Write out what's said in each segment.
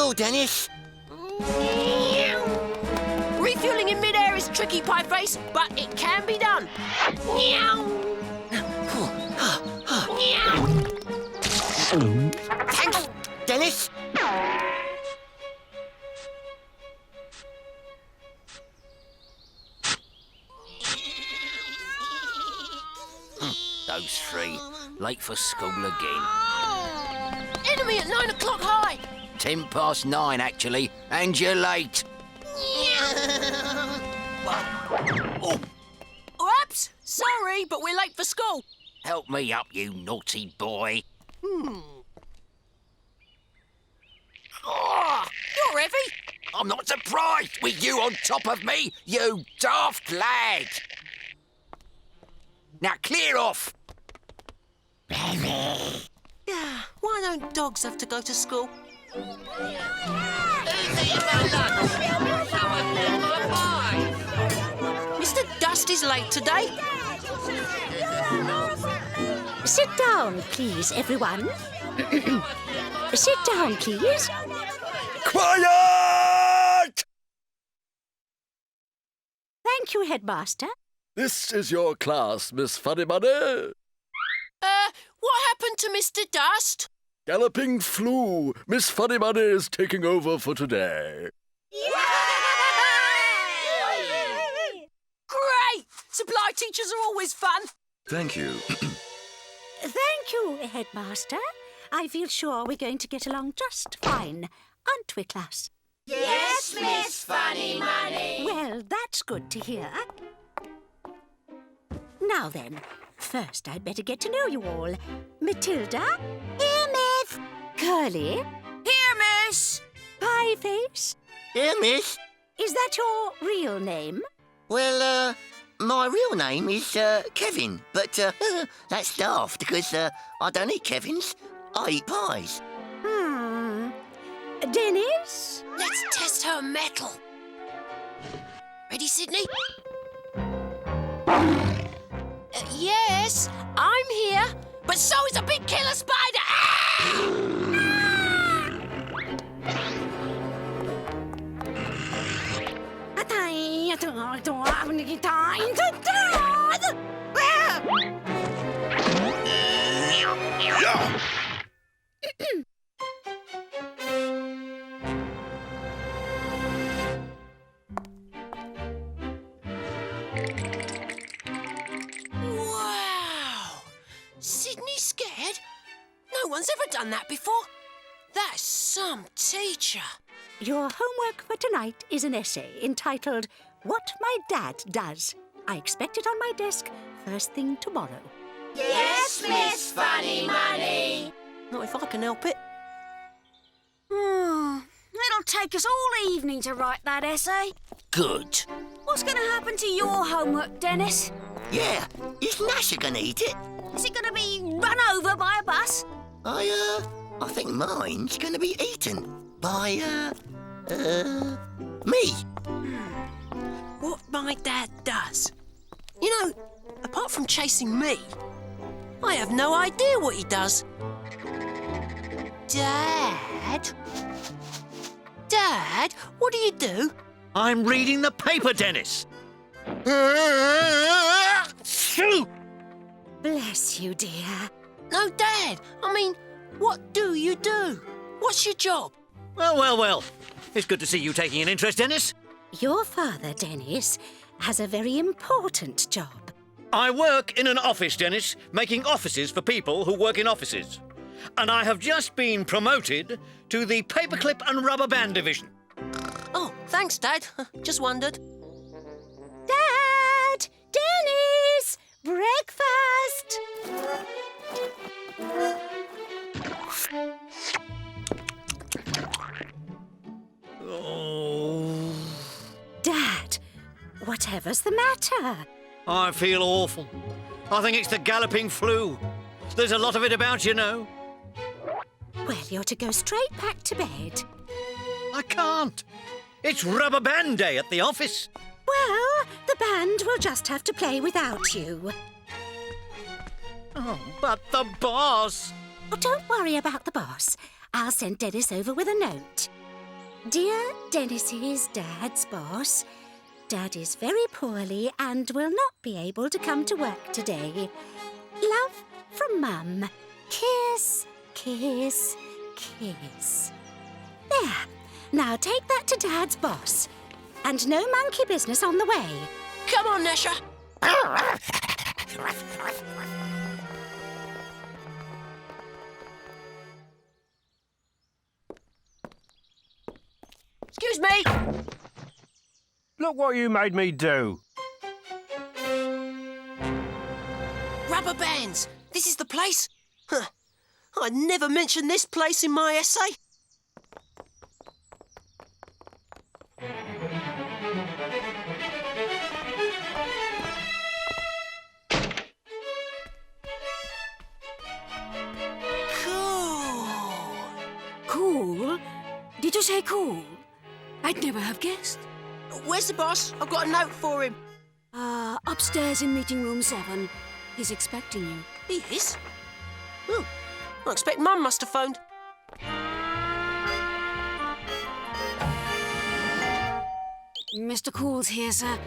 will, Dennis. Refueling in mid-air is tricky, Pieface, but it can be done. Thanks, Dennis. Those three, late for school again. Enemy at 9 o'clock high. 9:10, actually, and you're late. Oh, Oops, sorry, but we're late for school. help me up, you naughty boy. Oh, you're heavy. I'm not surprised with you on top of me, you daft lad. Now clear off. Yeah, why don't dogs have to go to school? Mr. Dust is late today. Sit down, please, everyone. Sit down, please. Quiet! Thank you, Headmaster. This is your class, Miss Funnymoney. What happened to Mr. Dust? Galloping flu. Miss Funnymoney is taking over for today. Great! Supply teachers are always fun. Thank you. Thank you, Headmaster. I feel sure we're going to get along just fine, aren't we, class? Yes, Miss Funny Money. Well, that's good to hear. Now then, first I'd better get to know you all. Matilda? Here, Miss. Curly? Here, Miss. Pieface? Yeah, miss. Is that your real name? Well, my real name is Kevin, but that's daft because I don't eat Kevins. I eat pies. Dennis? Let's test her mettle. Ready, Sydney? Yes, I'm here, but so is a big killer spider. Wow! Sydney scared? No one's ever done that before. That's some teacher. Your homework for tonight is an essay entitled What My Dad Does. I expect it on my desk first thing tomorrow. Yes, Miss Funny Money. Not if I can help it. It'll take us all evening to write that essay. Good. What's going to happen to your homework, Dennis? Yeah, is Gnasher gonna eat it? Is it going to be run over by a bus? I think mine's gonna be eaten by, me. What my dad does. You know, apart from chasing me, I have no idea what he does. Dad? Dad, what do you do? I'm reading the paper, Dennis. Bless you, dear. No, Dad. I mean, what do you do? What's your job? Well. It's good to see you taking an interest, Dennis. Your father, Dennis, has a very important job. I work in an office, Dennis, making offices for people who work in offices. And I have just been promoted to the paperclip and rubber band division. Oh, thanks, Dad. Just wondered. Dad! Dennis! Breakfast! Oh, Dad, whatever's the matter? I feel awful. I think it's the galloping flu. There's a lot of it about, you know. Well, you're to go straight back to bed. I can't. It's rubber band day at the office. Well, the band will just have to play without you. Oh, but the boss. Oh, don't worry about the boss. I'll send Dennis over with a note. Dear Dennis's dad's boss, Dad is very poorly and will not be able to come to work today. Love from Mum. Kiss, kiss, kiss. There. Now take that to Dad's boss. And no monkey business on the way. Come on, Gnasher. Excuse me. Look what you made me do. Rubber bands. This is the place? Huh. I'd never mentioned this place in my essay. Cool? Did you say cool? I'd never have guessed. Where's the boss? I've got a note for him. Upstairs in meeting room 7. He's expecting you. He is? Oh, I expect Mum must have phoned. Mr. Cool's here, sir,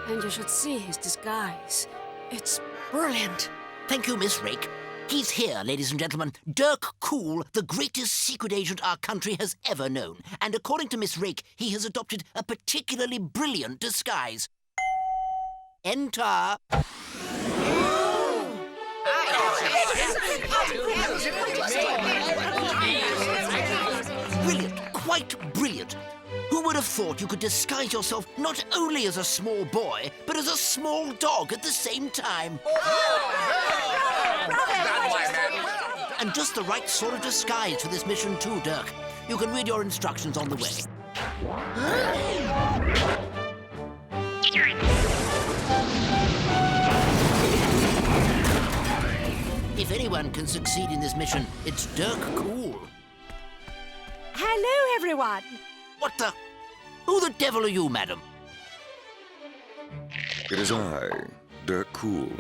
and you should see his disguise. It's brilliant. Thank you, Miss Rake. He's here, ladies and gentlemen. Dirk Cool, the greatest secret agent our country has ever known. And according to Miss Rake, he has adopted a particularly brilliant disguise. Enter. Brilliant, quite brilliant. Who would have thought you could disguise yourself not only as a small boy, but as a small dog at the same time? And just the right sort of disguise for this mission too, Dirk. You can read your instructions on the way. If anyone can succeed in this mission, it's Dirk Cool. Hello, everyone. What the? Who the devil are you, madam? It is I, Dirk Cool,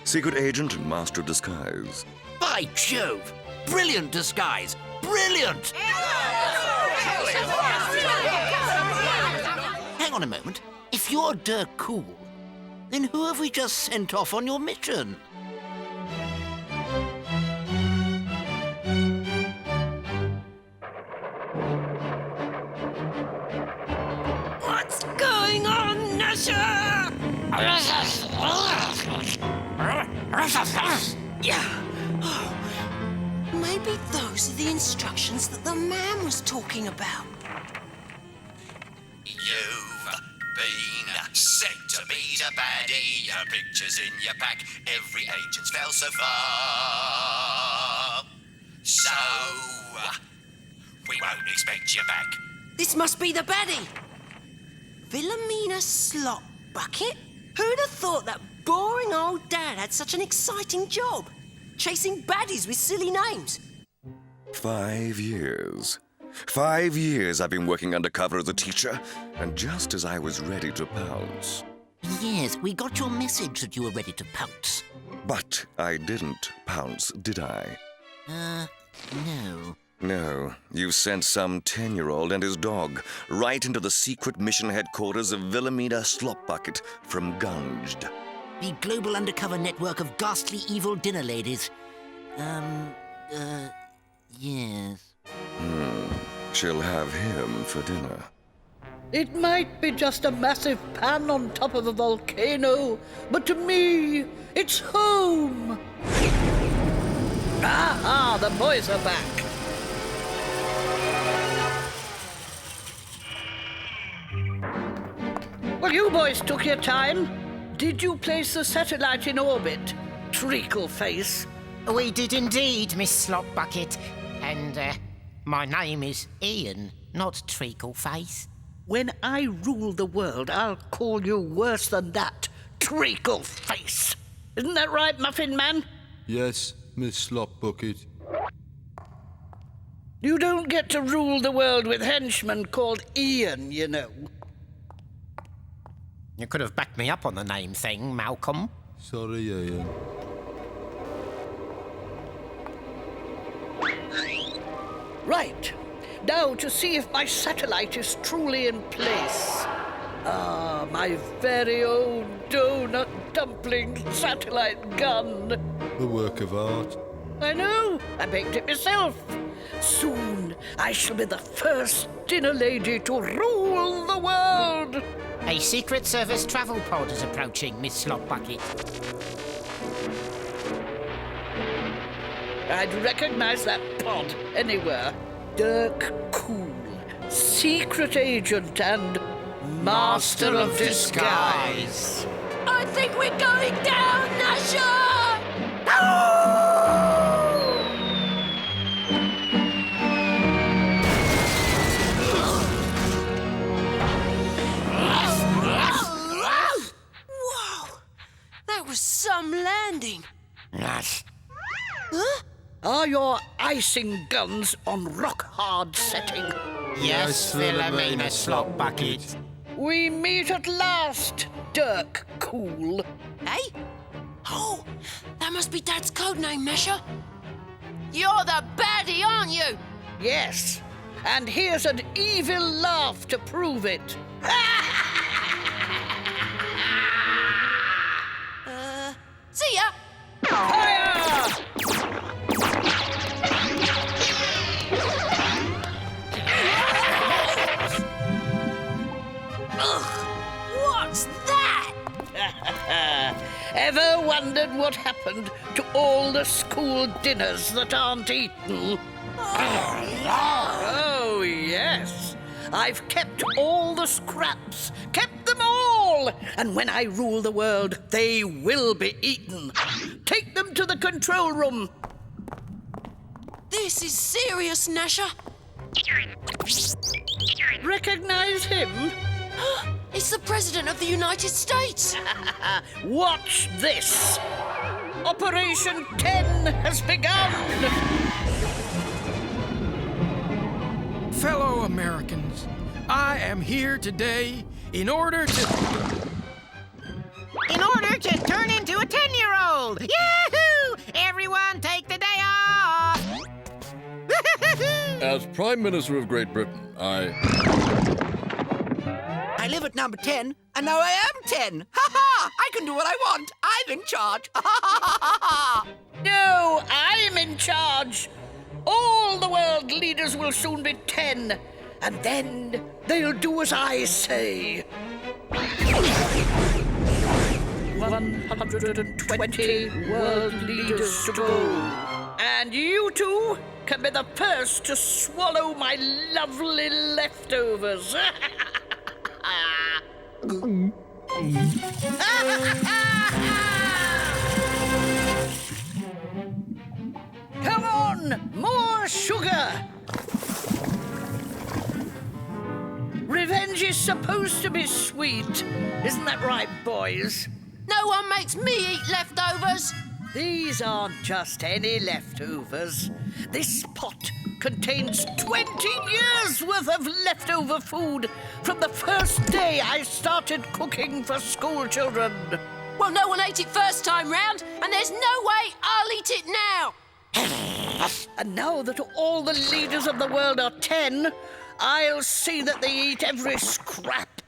secret agent and master of disguise. By Jove! Brilliant disguise! Brilliant! Hang on a moment. If you're Dirk Cool, then who have we just sent off on your mission? What's going on, Gnasher? Yeah. Oh, maybe those are the instructions that the man was talking about. You've been sent to be the baddie. Your picture's in your pack. Every agent's fell so far. So, we won't expect you back. This must be the baddie. Wilhelmina Slop Bucket? Who'd have thought that boring old dad had such an exciting job? Chasing baddies with silly names. 5 years. 5 years I've been working undercover as a teacher, and just as I was ready to pounce. Yes, we got your message that you were ready to pounce. But I didn't pounce, did I? No. No, you sent some 10-year-old and his dog right into the secret mission headquarters of Wilhelmina Slopbucket from Gunged. The global undercover network of ghastly evil dinner ladies. Yes. She'll have him for dinner. It might be just a massive pan on top of a volcano, but to me, it's home. Ah, the boys are back. Well, you boys took your time. Did you place the satellite in orbit, Treacle Face? We did indeed, Miss Slopbucket. And, my name is Ian, not Treacle Face. When I rule the world, I'll call you worse than that, Treacle Face. Isn't that right, Muffin Man? Yes, Miss Slopbucket. You don't get to rule the world with henchmen called Ian, you know. You could have backed me up on the name thing, Malcolm. Sorry, Ian. Right. Now to see if my satellite is truly in place. Ah, my very own donut dumpling satellite gun. The work of art. I know, I baked it myself. Soon I shall be the first dinner lady to rule the world. A Secret Service travel pod is approaching, Miss Slopbucket. I'd recognize that pod anywhere. Dirk Cool, secret agent and master of disguise. I think we're going down, Gnasher! Whoa! That was some landing. Huh? Are your icing guns on rock-hard setting? Yes, Philomena Slopbucket. We meet at last, Dirk Cool. Hey? Oh, that must be Dad's code name, Gnasher. You're the baddie, aren't you? Yes, and here's an evil laugh to prove it. See ya! Fire! What's that? Ever wondered what happened to all the school dinners that aren't eaten? Oh, yes. I've kept all the scraps, kept them all. And when I rule the world, they will be eaten. Take them to the control room. This is serious, Gnasher. Recognize him? It's the President of the United States. Watch this. Operation 10 has begun. Fellow Americans, I am here today in order to turn into a 10-year-old! Yahoo! Everyone take the day off! As Prime Minister of Great Britain, I live at number 10, and now I am 10. Ha ha! I can do what I want. I'm in charge. Ha ha ha ha ha! No, I'm in charge. All the world leaders will soon be 10, and then they'll do as I say. 120 world leaders to go. And you two can be the first to swallow my lovely leftovers. Come on, more sugar! Revenge is supposed to be sweet. Isn't that right, boys? No one makes me eat leftovers. These aren't just any leftovers. This pot contains 20 years' worth of leftover food from the first day I started cooking for school children. Well, no one ate it first time round, and there's no way I'll eat it now. And now that all the leaders of the world are 10, I'll see that they eat every scrap.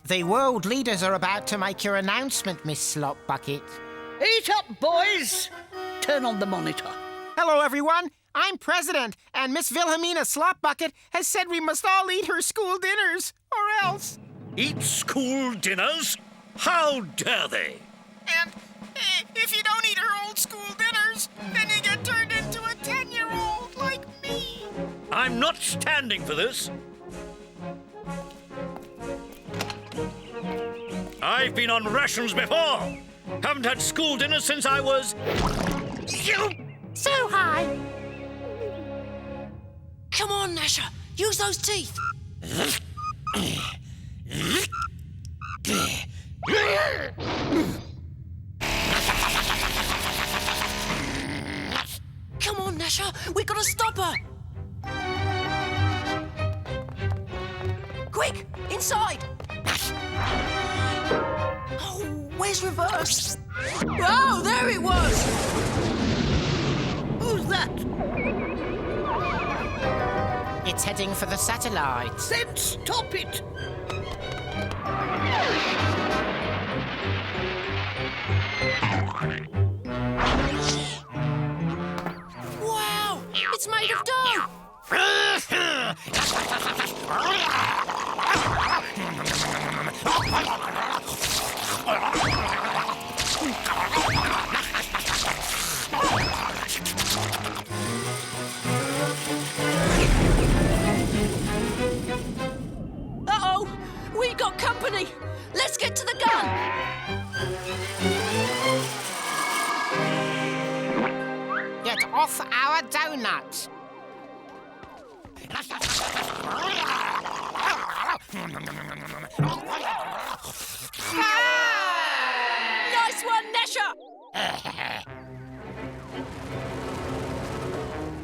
The world leaders are about to make your announcement, Miss Slopbucket. Eat up, boys! Turn on the monitor. Hello, everyone. I'm President, and Miss Wilhelmina Slopbucket has said we must all eat her school dinners, or else. Eat school dinners? How dare they? And if you don't eat her old school dinners, then you get turned into a 10-year-old like me. I'm not standing for this. I've been on rations before. Haven't had school dinners since I was... So high. Come on, Gnasher. Use those teeth. Come on, Gnasher. We've got to stop her. Quick, inside. Oh, where's reverse? Oh, there it was. Who's that? It's heading for the satellite. Then stop it! Wow! It's made of dough! Uh-oh! We got company! Let's get to the gun! Get off our donuts. Nice one, Gnasher!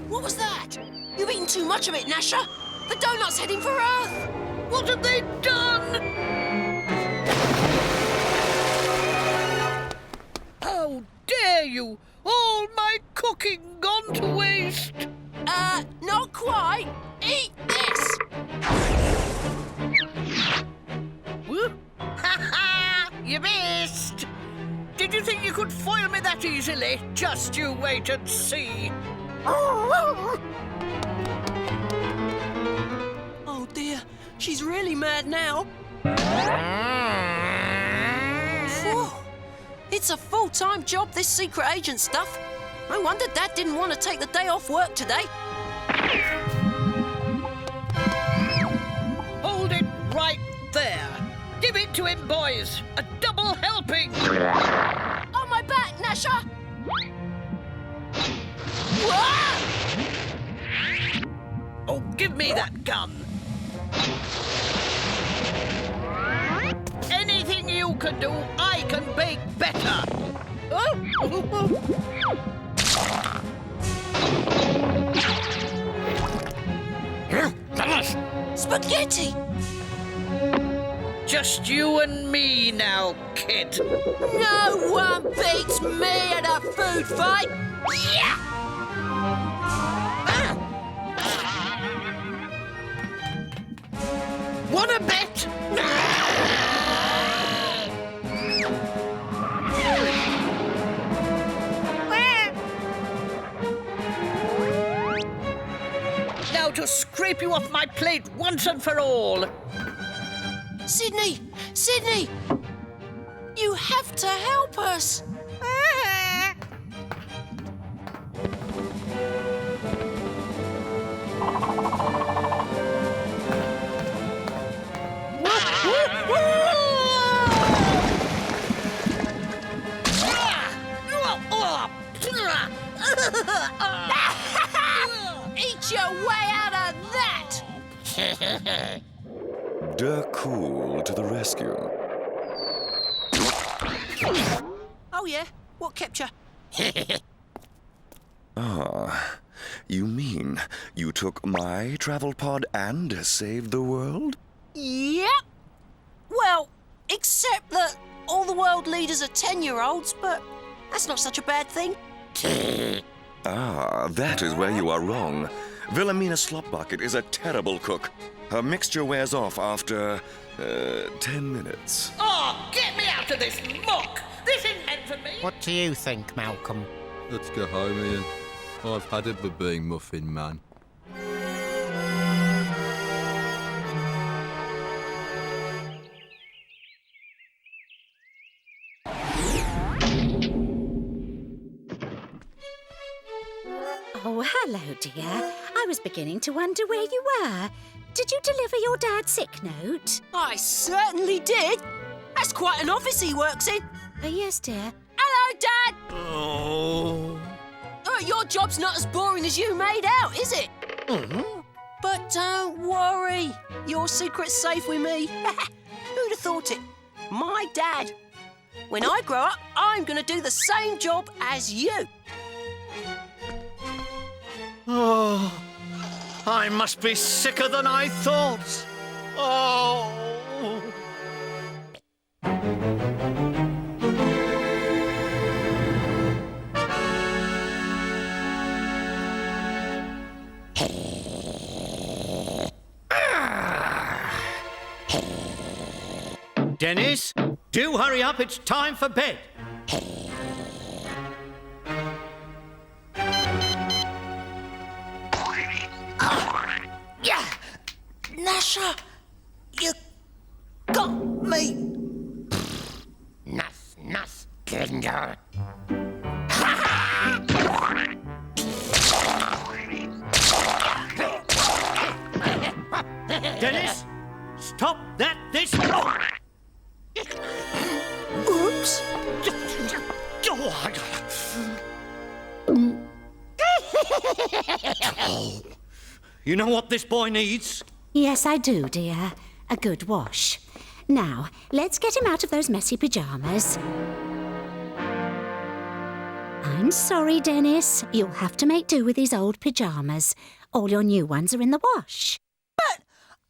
What was that? You've eaten too much of it, Gnasher. The donut's heading for Earth. What have they done? How dare you! All my cooking gone to waste! Not quite. Eat this! Whoop. Ha ha! You missed! Did you think you could foil me that easily? Just you wait and see. Oh dear, she's really mad now. Phew. It's a full-time job, this secret agent stuff. No wonder Dad didn't want to take the day off work today. Hold it right there. Give it to him, boys. A double helping. On my back, Gnasher! Whoa! Oh, give me that gun. Anything you can do, I can bake better. Oh. Spaghetti! Just you and me now, kid. No one beats me at a food fight! Yeah! Wanna bet? Now to scrape you off my plate once and for all. Sydney! Sydney! You have to help us! Eat your way out of that! Cool to the rescue. Oh yeah? What kept you? Ah, you mean you took my travel pod and saved the world? Yep. Well, except that all the world leaders are 10-year-olds, but that's not such a bad thing. Ah, that is where you are wrong. Wilhelmina Slopbucket is a terrible cook. Her mixture wears off after, 10 minutes. Oh, get me out of this muck! This isn't meant for me! What do you think, Malcolm? Let's go home, Ian. I've had it for being Muffin Man. Oh, hello, dear. I was beginning to wonder where you were. Did you deliver your dad's sick note? I certainly did. That's quite an office he works in. Yes, dear. Hello, Dad. Oh. Your job's not as boring as you made out, is it? Mm-hmm. But don't worry. Your secret's safe with me. Who'd have thought it? My dad. When I grow up, I'm going to do the same job as you. Oh, I must be sicker than I thought. Oh. Dennis, do hurry up. It's time for bed. Yeah! Gnasher, you got me. Nuss, Ginger. Dennis, stop that this... Oops. You know what this boy needs? Yes, I do, dear. A good wash. Now, let's get him out of those messy pyjamas. I'm sorry, Dennis. You'll have to make do with these old pyjamas. All your new ones are in the wash. But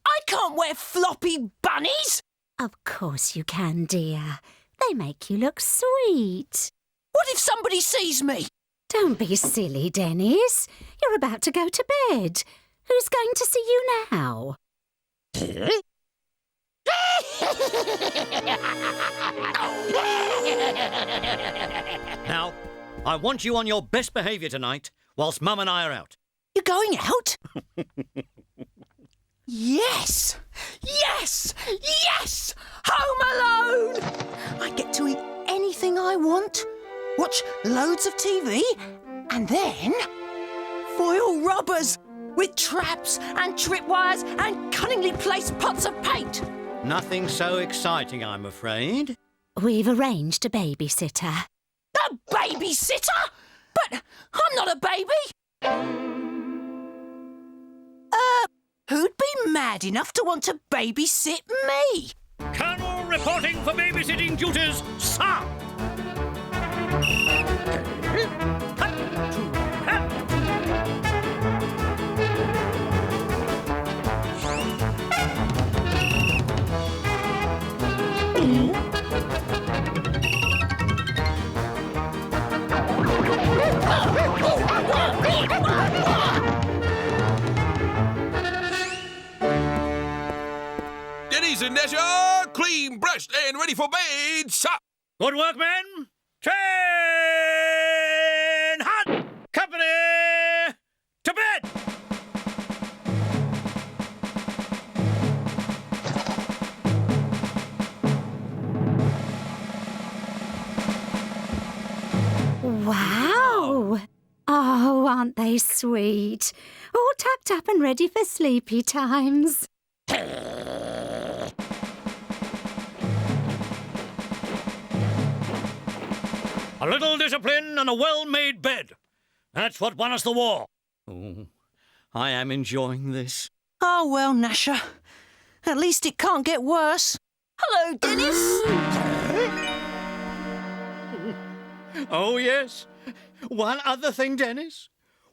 I can't wear floppy bunnies. Of course you can, dear. They make you look sweet. What if somebody sees me? Don't be silly, Dennis. You're about to go to bed. Who's going to see you now? Now, I want you on your best behaviour tonight, whilst Mum and I are out. You're going out? Yes! Yes! Yes! Home Alone! I get to eat anything I want, watch loads of TV, and then foil rubbers with traps and tripwires and cunningly placed pots of paint. Nothing so exciting, I'm afraid. We've arranged a babysitter. A babysitter? But I'm not a baby. Who'd be mad enough to want to babysit me? Colonel reporting for babysitting duties, sir! Dennis and Gnasher, clean, brushed, and ready for bed, sir. Good work, men. Train hot! Company to bed! Wow! Oh, aren't they sweet? All tucked up and ready for sleepy times. A little discipline and a well-made bed. That's what won us the war. Oh, I am enjoying this. Oh, well, Gnasher. At least it can't get worse. Hello, Dennis. Oh, yes. One other thing, Dennis.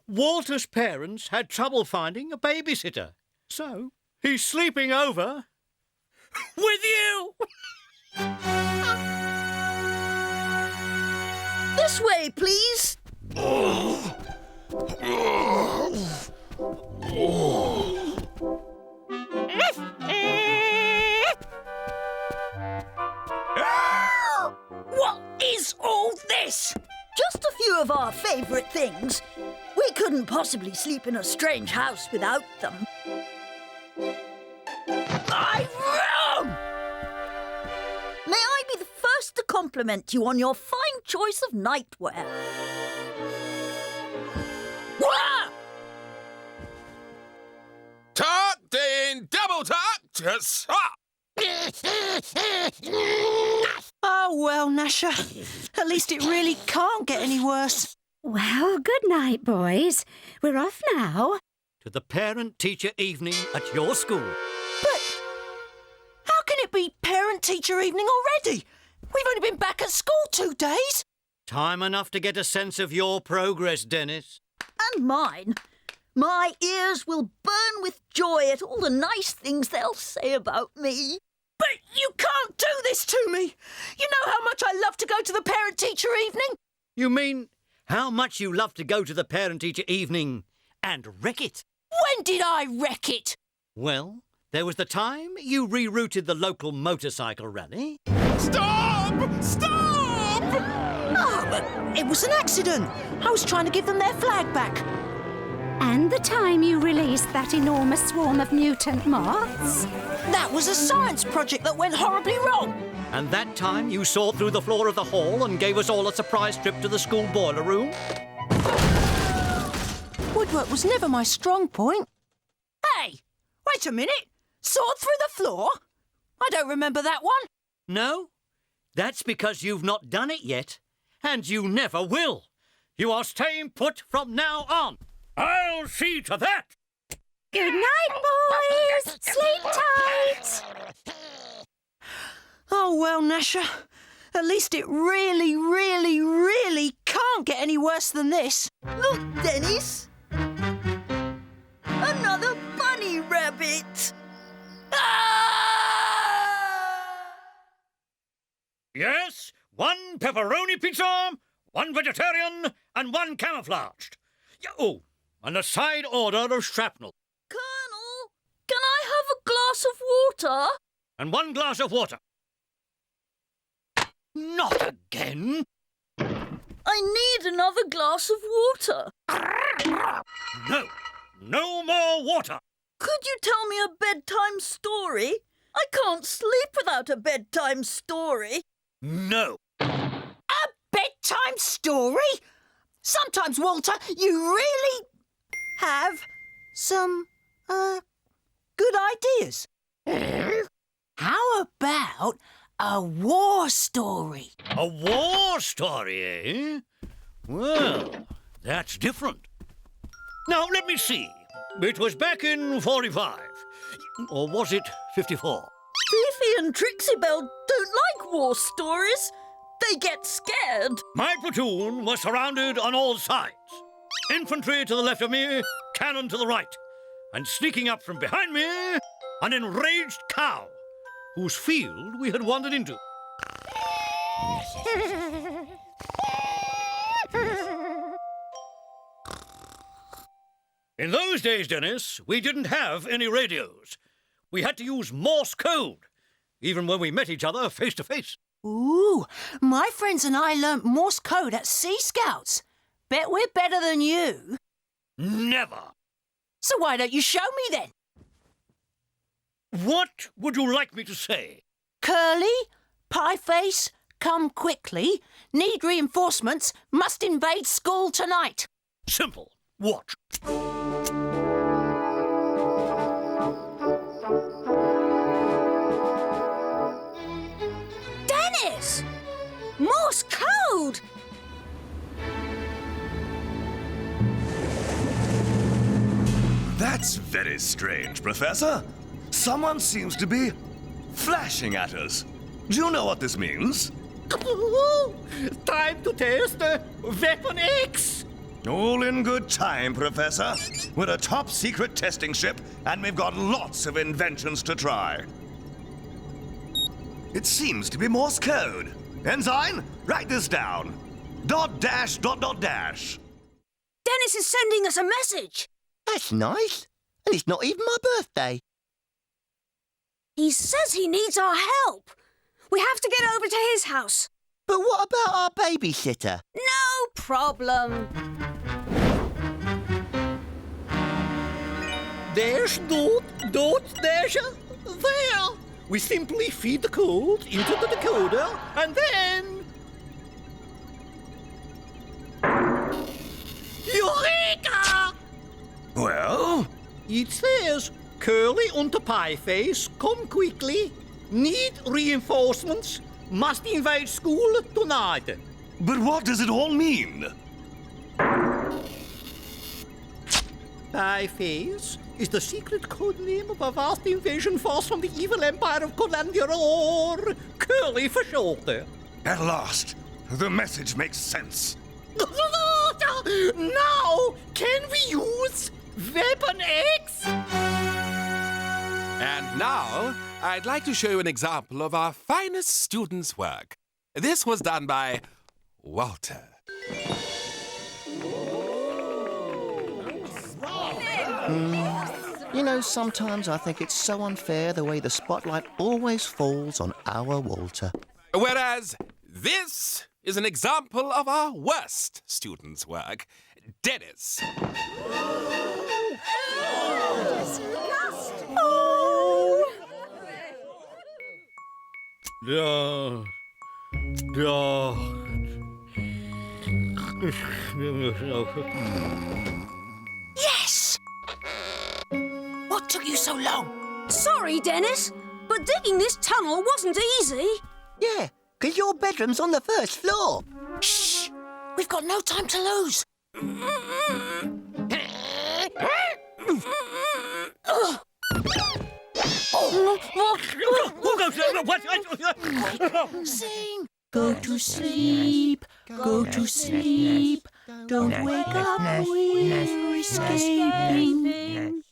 Walter's parents had trouble finding a babysitter. So he's sleeping over with you. This way, please. What is all this? Just a few of our favourite things. We couldn't possibly sleep in a strange house without them. I'm wrong! May I be the first to compliment you on your fine choice of nightwear? Wah! Tucked and double tucked, sir. Oh, well, Gnasher. At least it really can't get any worse. Well, good night, boys. We're off now. To the parent-teacher evening at your school. But how can it be parent-teacher evening already? We've only been back at school 2 days. Time enough to get a sense of your progress, Dennis. And mine. My ears will burn with joy at all the nice things they'll say about me. But you can't do this to me. You know how much I love to go to the parent-teacher evening? You mean how much you love to go to the parent-teacher evening and wreck it? When did I wreck it? Well, There was the time you rerouted the local motorcycle rally. Stop! Stop! Oh, but it was an accident. I was trying to give them their flag back. And the time you released that enormous swarm of mutant moths? That was a science project that went horribly wrong. And that time you saw through the floor of the hall and gave us all a surprise trip to the school boiler room. Woodwork was never my strong point. Hey, wait a minute. Sawed through the floor? I don't remember that one. No, that's because you've not done it yet. And you never will. You are staying put from now on. I'll see to that. Good night, boys. Sleep tight. Oh, well, Gnasher. At least it really, really, really can't get any worse than this. Look, Dennis. Another bunny rabbit. Yes, 1 pepperoni pizza, 1 vegetarian, and 1 camouflaged. Oh, and a side order of shrapnel. Colonel, can I have a glass of water? And 1 glass of water. Not again. I need another glass of water. No, no more water. Could you tell me a bedtime story? I can't sleep without a bedtime story. No. A bedtime story? Sometimes, Walter, you really have some, good ideas. How about a war story? A war story, eh? Well, that's different. Now, let me see. It was back in 45. Or was it 54? Fifi and Trixie Belle don't like war stories. They get scared. My platoon was surrounded on all sides. Infantry to the left of me, cannon to the right. And sneaking up from behind me, an enraged cow, whose field we had wandered into. In those days, Dennis, we didn't have any radios. We had to use Morse code, even when we met each other face to face. Ooh, my friends and I learnt Morse code at Sea Scouts. Bet we're better than you. Never. So why don't you show me then? What would you like me to say? Curly, Pieface, come quickly. Need reinforcements. Must invade school tonight. Simple. Watch. Dennis! Morse code! That's very strange, Professor. Someone seems to be flashing at us. Do you know what this means? Time to test Weapon X! All in good time, Professor. We're a top-secret testing ship, and we've got lots of inventions to try. It seems to be Morse code. Ensign, write this down. Dot dash dot dot dash. Dennis is sending us a message. That's nice. And it's not even my birthday. He says he needs our help. We have to get over to his house. But what about our babysitter? No problem. Dash dot Gnasher. There. We simply feed the code into the decoder and then... Eureka! Well? It says, Curly und Pieface, come quickly. Need reinforcements. Must invade school tonight. But what does it all mean? Pieface is the secret code name of a vast invasion force from the evil empire of Colandia, or Curly for short. At last, the message makes sense. Now, can we use Weapon X? And now, I'd like to show you an example of our finest students' work. This was done by Walter. You know, sometimes I think it's so unfair the way the spotlight always falls on our Walter. Whereas this is an example of our worst student's work. Dennis. Yes! What took you so long? Sorry, Dennis, but digging this tunnel wasn't easy. Yeah, 'cause your bedroom's on the first floor. Shh! We've got no time to lose. Sing! Go to sleep, go to sleep. Don't wake up, we're escaping.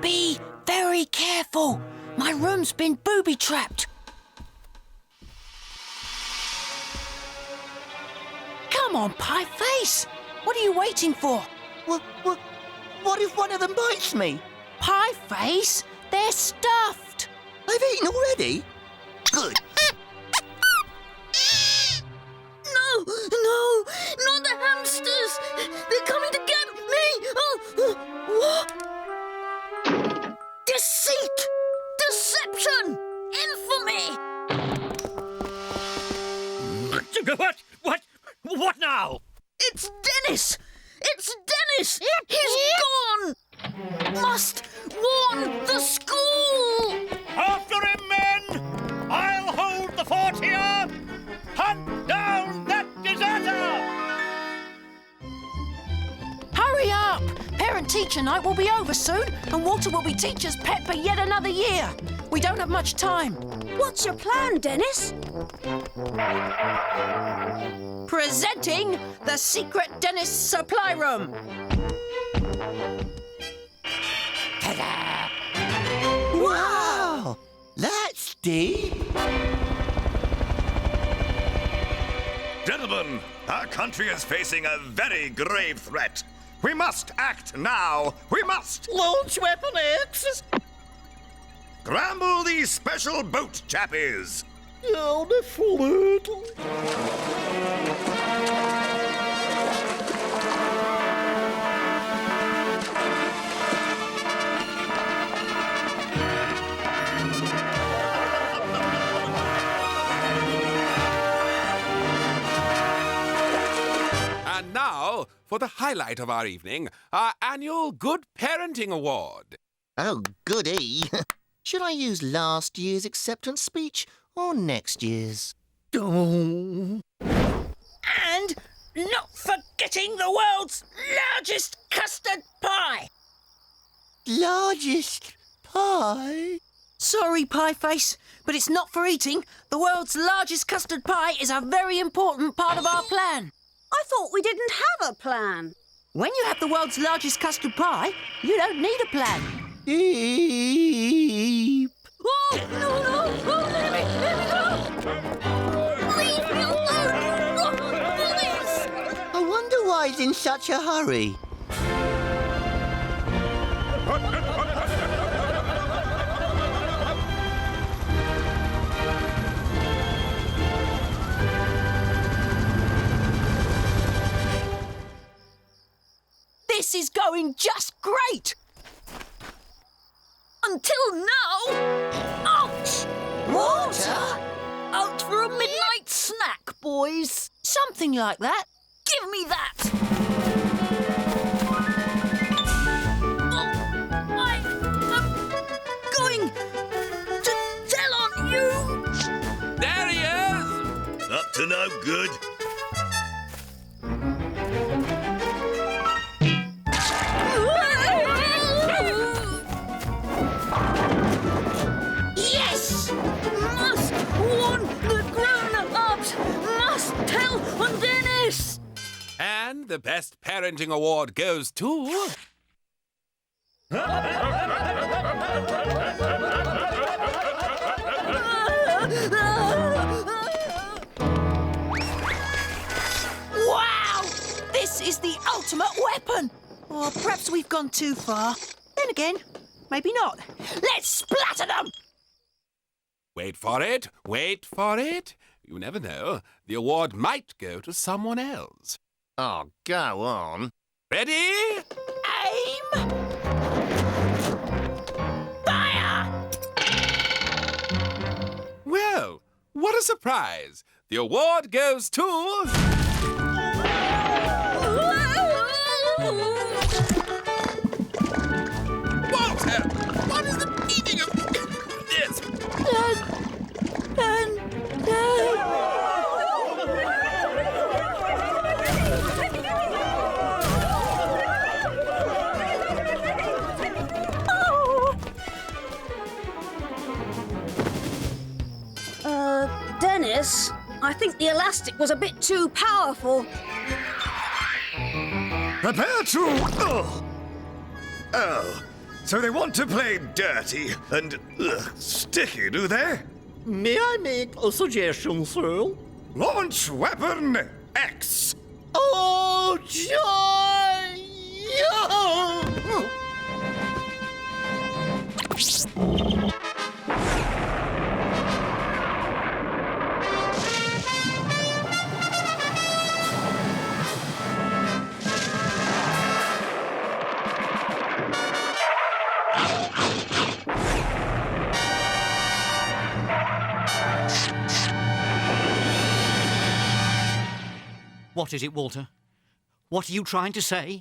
Be very careful. My room's been booby-trapped. Come on, Pie Face. What are you waiting for? What if one of them bites me? Pie Face, they're stuffed. I've eaten already? Good. No, not the hamsters. They're coming to get me. What? Deceit, deception, infamy. What now? It's Dennis. It's Dennis. He's gone. Must warn the school. After him, men! I'll hold the fort here! Hunt down that deserter! Hurry up! Parent-teacher night will be over soon, and Walter will be teacher's pet for yet another year. We don't have much time. What's your plan, Dennis? Presenting the secret Dennis supply room. Ta-da! Wow! That's deep. Gentlemen, our country is facing a very grave threat. We must act now. We must. Launch Weapon X. Scramble these special boat chappies. Oh, the flirtle. And now, for the highlight of our evening, our annual Good Parenting Award. Oh, goody. Should I use last year's acceptance speech or next year's? And not forgetting the world's largest custard pie. Largest pie? Sorry, Pie Face, but it's not for eating. The world's largest custard pie is a very important part of our plan. I thought we didn't have a plan. When you have the world's largest custard pie, you don't need a plan. Eep. Oh, no. Oh, let me go. Leave me alone. Oh, please. I wonder why he's in such a hurry. This is going just great. Until now. Ouch! Walter? Out for a midnight snack, boys. Something like that. Give me that. Oh, I am going to tell on you. There he is! Up to no good. Yes! Must warn the grown-ups. Must tell on Dennis. And the Best Parenting Award goes to... Wow! Oh, perhaps we've gone too far. Then again, maybe not. Let's splatter them! Wait for it. Wait for it. You never know. The award might go to someone else. Oh, go on. Ready? Aim! Fire! Well, what a surprise. The award goes to... Walter! What is the meaning of this? Dennis, I think the elastic was a bit too powerful. Prepare to... Oh, so they want to play dirty and sticky, do they? May I make a suggestion, sir? Launch weapon X. Oh, joy! What is it, Walter? What are you trying to say?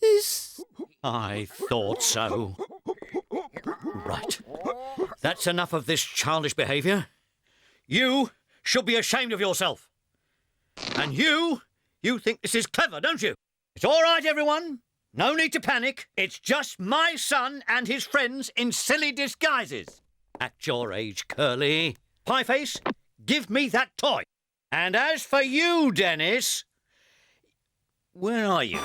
Dennis. I thought so. Right. That's enough of this childish behaviour. You should be ashamed of yourself. And you think this is clever, don't you? It's all right, everyone. No need to panic. It's just my son and his friends in silly disguises. At your age, Curly. Pieface, give me that toy. And as for you, Dennis... Where are you?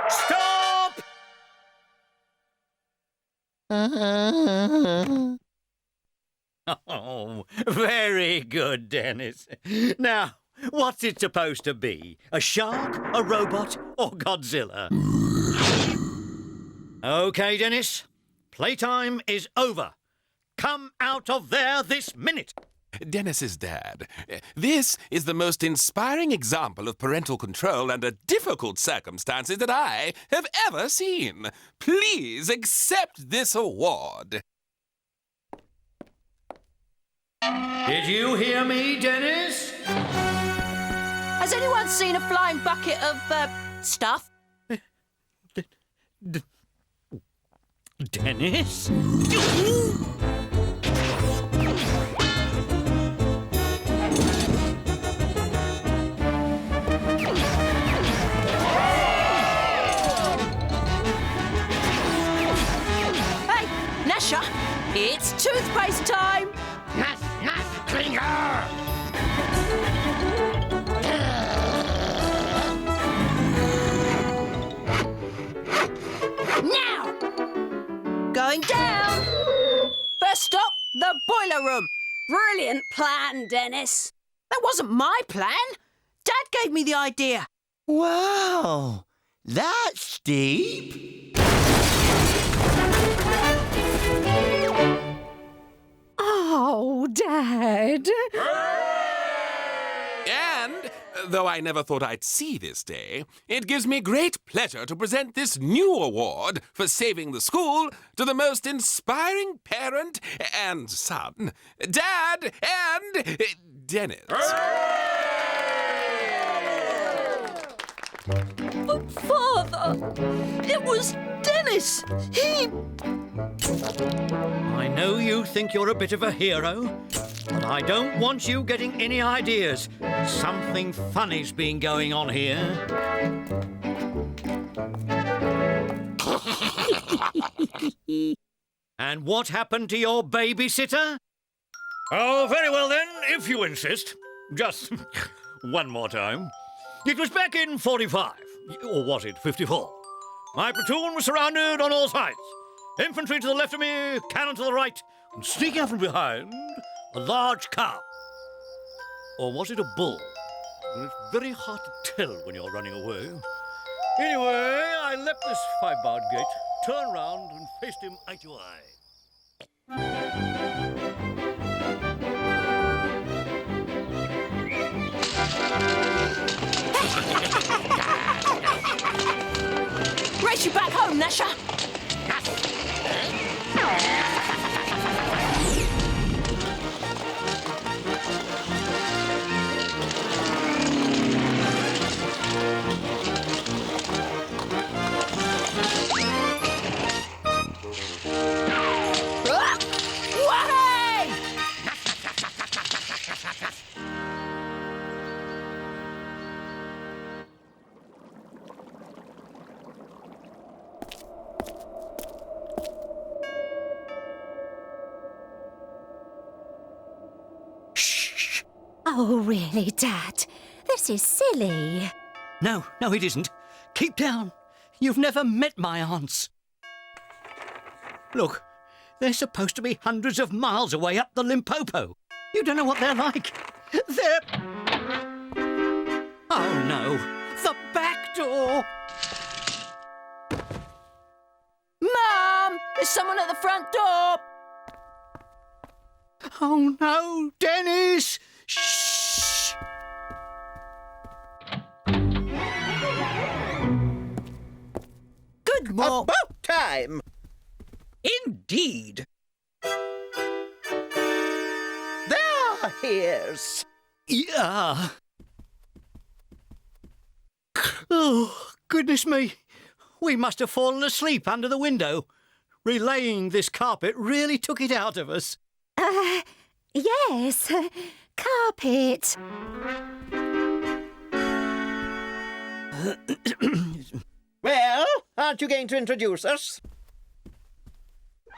Stop! Oh, very good, Dennis. Now, what's it supposed to be? A shark, a robot, or Godzilla? OK, Dennis. Playtime is over. Come out of there this minute. Dennis's dad. This is the most inspiring example of parental control under difficult circumstances that I have ever seen. Please accept this award. Did you hear me, Dennis? Has anyone seen a flying bucket of, stuff? Dennis? Hey, Gnasher, it's toothpaste time! Klinger! Now! Going down! First stop, the boiler room. Brilliant plan, Dennis. That wasn't my plan. Dad gave me the idea. Wow, that's deep. Oh, Dad. And, though I never thought I'd see this day, it gives me great pleasure to present this new award for saving the school to the most inspiring parent and son, Dad and Dennis. But, Father, it was Dennis. He... I know you think you're a bit of a hero, but I don't want you getting any ideas. Something funny's been going on here. And what happened to your babysitter? Oh, very well then, if you insist. Just one more time. It was back in 45, or was it 54? My platoon was surrounded on all sides. Infantry to the left of me, cannon to the right, and sneaking up from behind, a large cow. Or was it a bull? Well, it's very hard to tell when you're running away. Anyway, I leapt this 5-barred gate, turned round, and faced him eye to eye. Race you back home, Gnasher! Oh, really, Dad? This is silly. No, it isn't. Keep down. You've never met my aunts. Look, they're supposed to be hundreds of miles away up the Limpopo. You don't know what they're like. They're... Oh, no. The back door. Mum! There's someone at the front door! Oh, no, Dennis! Shh! Good morning. About time. Indeed. There he is. Yeah. Oh, goodness me. We must have fallen asleep under the window. Relaying this carpet really took it out of us. Yes. Carpet. Well, aren't you going to introduce us?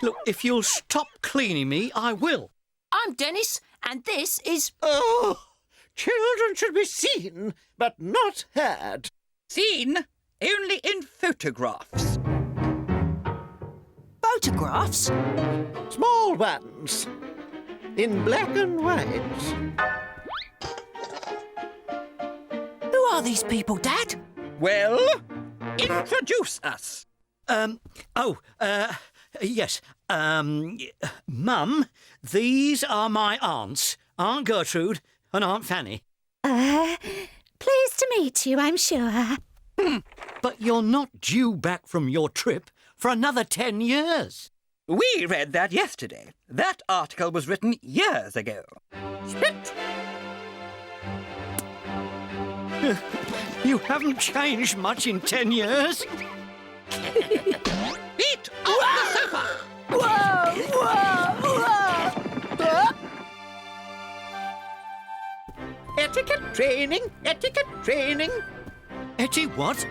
Look, if you'll stop cleaning me, I will. I'm Dennis, and this is... Oh, children should be seen, but not heard. Seen only in photographs. Photographs? Small ones. In black and white. Who are these people, Dad? Well, introduce us. Yes. Mum, these are my aunts, Aunt Gertrude and Aunt Fanny. Pleased to meet you, I'm sure. But you're not due back from your trip for another 10 years. We read that yesterday. That article was written years ago. Spit! You haven't changed much in 10 years. Feet off the sofa! Whoa! Etiquette training, etiquette training. Etty what?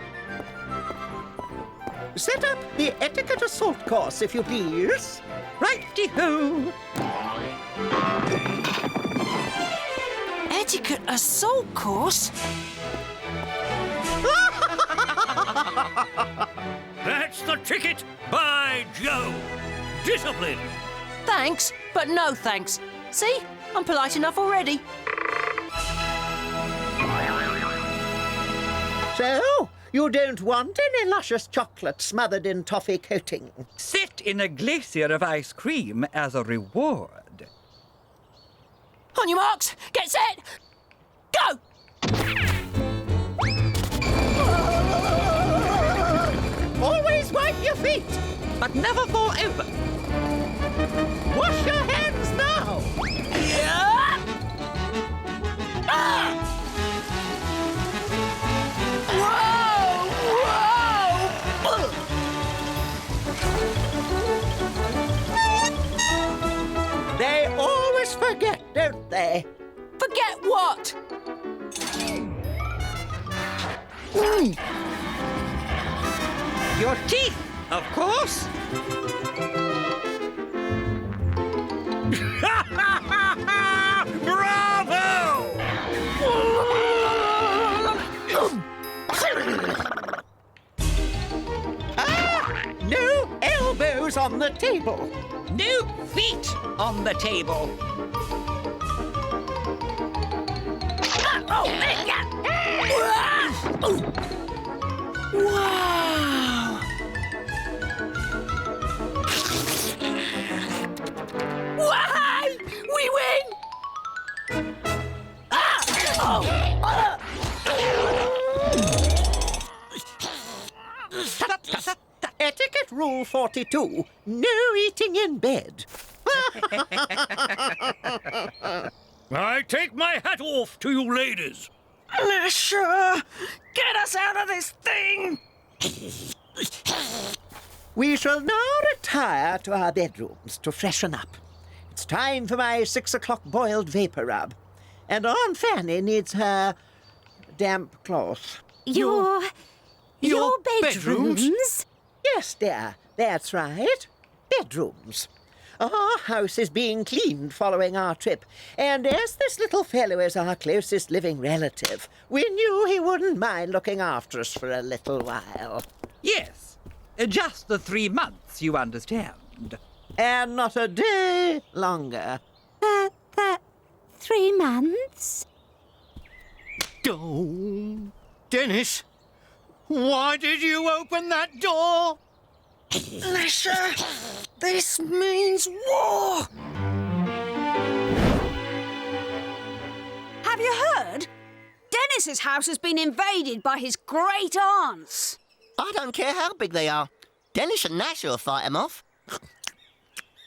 Set up the etiquette assault course, if you please. Righty-ho! Etiquette assault course? That's the ticket, by Joe. Discipline. Thanks, but no thanks. See? I'm polite enough already. So, you don't want any luscious chocolate smothered in toffee coating? Sit in a glacier of ice cream as a reward. On your marks, get set, go! Always wipe your feet, but never fall over. Wash your hands now. Yeah! Ah! They always forget, don't they? Forget what? Your teeth, of course. Bravo! table. No feet on the table. Wow! Why? We win! Etiquette rule 42. No eating in bed. I take my hat off to you ladies. Gnasher, get us out of this thing! We shall now retire to our bedrooms to freshen up. It's time for my 6 o'clock boiled vapour rub. And Aunt Fanny needs her damp cloth. Your bedrooms? Yes, dear, that's right. Bedrooms. Our house is being cleaned following our trip, and as this little fellow is our closest living relative, we knew he wouldn't mind looking after us for a little while. Yes, just the 3 months, you understand. And not a day longer. 3 months? Oh, Dennis, why did you open that door? Gnasher, this means war! Have you heard? Dennis's house has been invaded by his great aunts. I don't care how big they are. Dennis and Gnasher will fight them off.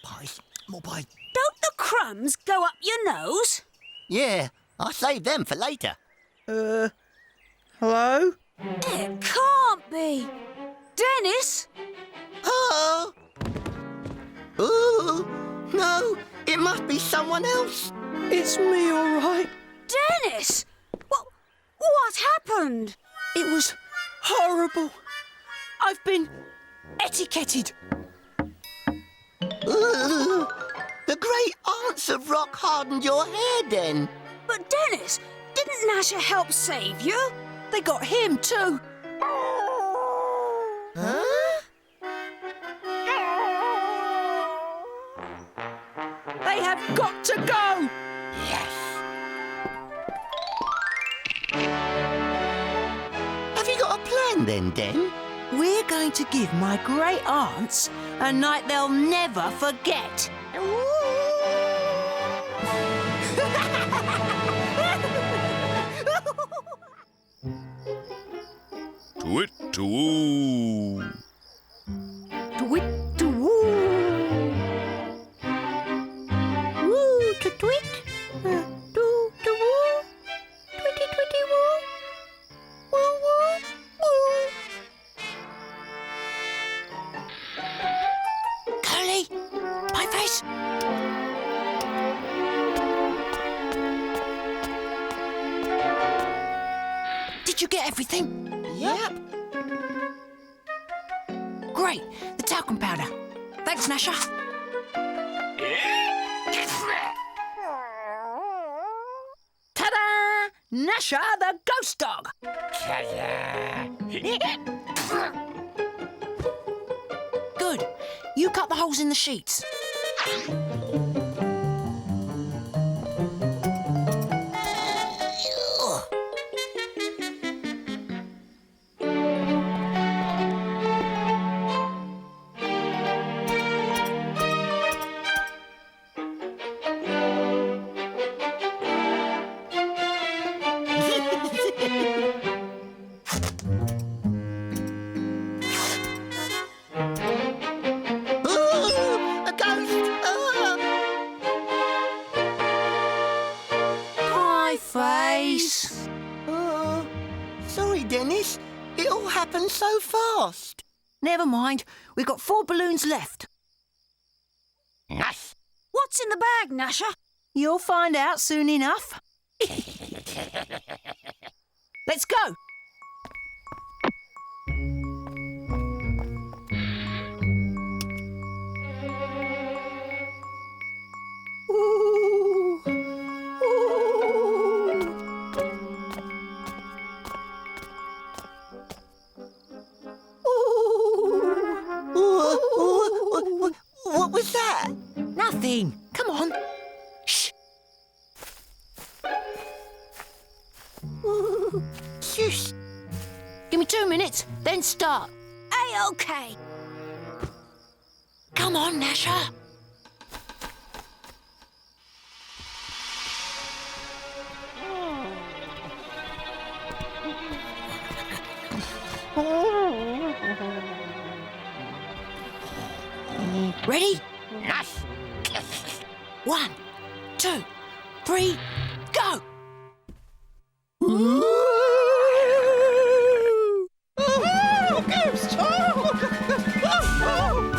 Pie, more pie. Don't the crumbs go up your nose? Yeah, I saved them for later. Hello? It can't be. Dennis? Oh! Ooh! No, it must be someone else. It's me, all right. Dennis! What happened? It was horrible. I've been etiquetted. Ooh, the great aunts of rock hardened your hair, then. But Dennis, didn't Gnasher help save you? They got him too. Huh? They have got to go. Have you got a plan then, Den? We're going to give my great aunts a night they'll never forget. Twit-to-woo. Twit-to-woo. Woo-to-twit. Do-to-woo. Twitty-twitty-woo. Woo-woo-woo. Curly, pie face. Did you get everything? Yep. Great, the talcum powder. Thanks, Gnasher. Ta-da! Gnasher, the ghost dog. Good. You cut the holes in the sheets. Sorry, Dennis. It all happened so fast. Never mind. We've got 4 balloons left. Nice. What's in the bag, Gnasher? You'll find out soon enough. Let's go. Ooh. Phew. Give me 2 minutes, then start. A-OK. Come on, Gnasher. Ready? Nash. 1, 2, 3, go! Ghost!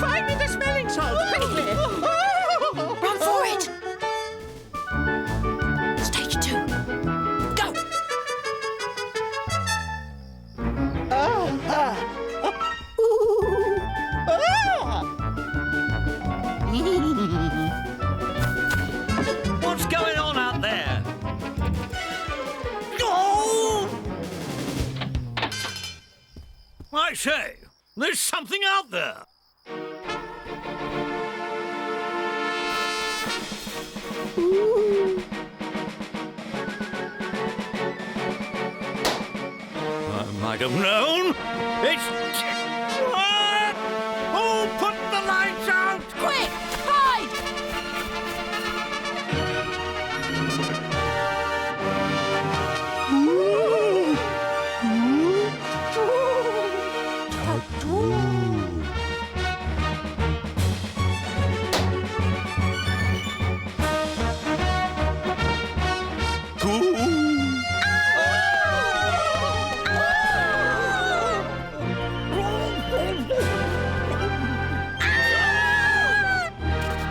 Find me the smelling salt, quickly! Run for it! Stage 2, go! What's going on out there? Oh! I say, there's something out there. I might have known. It's... What? Oh, put the lights out! Quick, hide!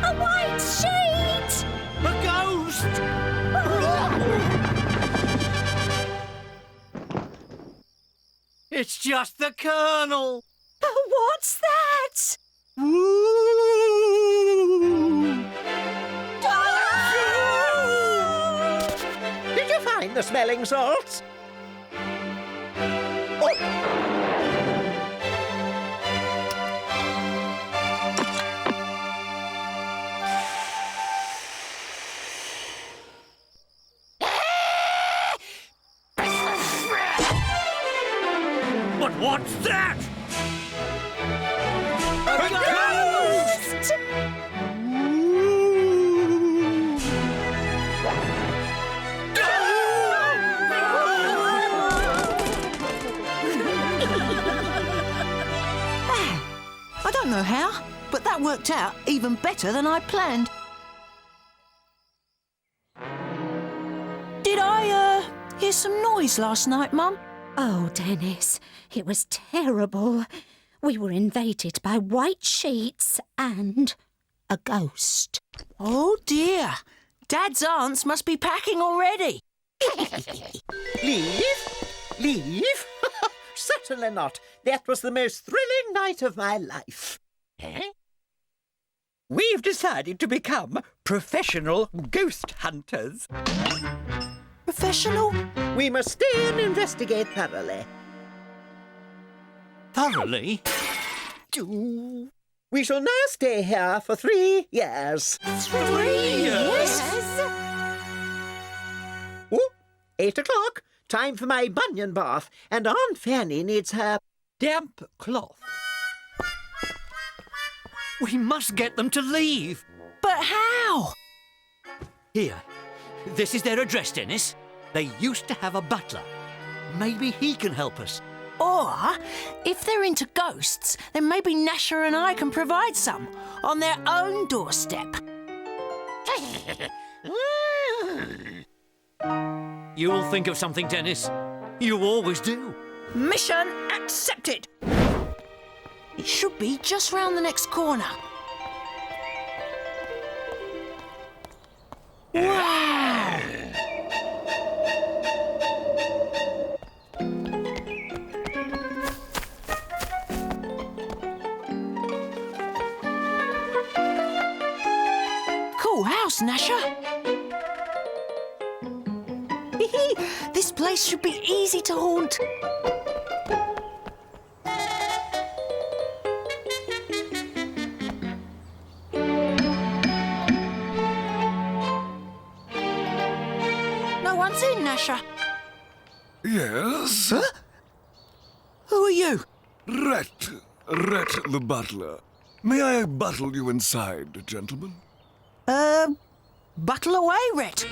A white sheet! A ghost! It's just the Colonel. What's that? Did you find the smelling salts? But what's that? A ghost! I don't know how, but that worked out even better than I planned. Did I, hear some noise last night, Mum? Oh, Dennis, it was terrible. We were invaded by white sheets and a ghost. Oh, dear. Dad's aunts must be packing already. Leave? Leave? Certainly not. That was the most thrilling night of my life. We've decided to become professional ghost hunters. Professional? We must stay and investigate thoroughly. Thoroughly? We shall now stay here for 3 years. 3 years? Oh, 8 o'clock. Time for my bunion bath. And Aunt Fanny needs her damp cloth. We must get them to leave. But how? Here. This is their address, Dennis. They used to have a butler. Maybe he can help us. Or, if they're into ghosts, then maybe Gnasher and I can provide some on their own doorstep. You'll think of something, Dennis. You always do. Mission accepted. It should be just round the next corner. Wow! Cool house, Gnasher. This place should be easy to haunt. No one's in, Gnasher. Yes? Huh? Who are you? Rhett the butler. May I buttle you inside, gentlemen? Buttle away, Rhett.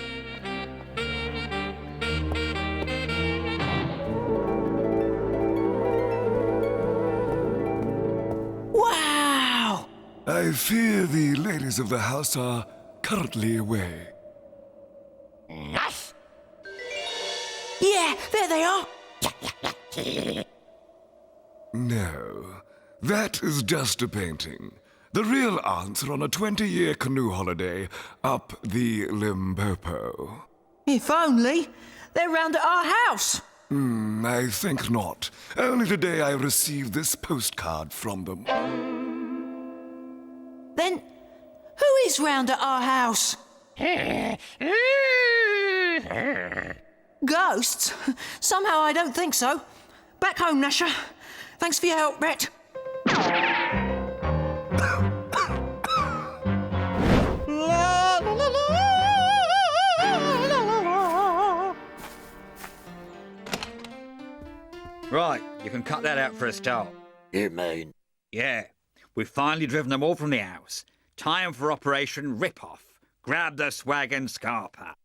Wow! I fear the ladies of the house are currently away. Yeah, there they are. No, that is just a painting. The real aunts are on a 20-year canoe holiday up the Limpopo. If only. They're round at our house. I think not. Only today I received this postcard from them. Then, who is round at our house? Ghosts? Somehow I don't think so. Back home, Gnasher. Thanks for your help, Rhett. Right, you can cut that out for a start. You mean? Yeah, we've finally driven them all from the house. Time for Operation Rip-Off. Grab the swag and scarper.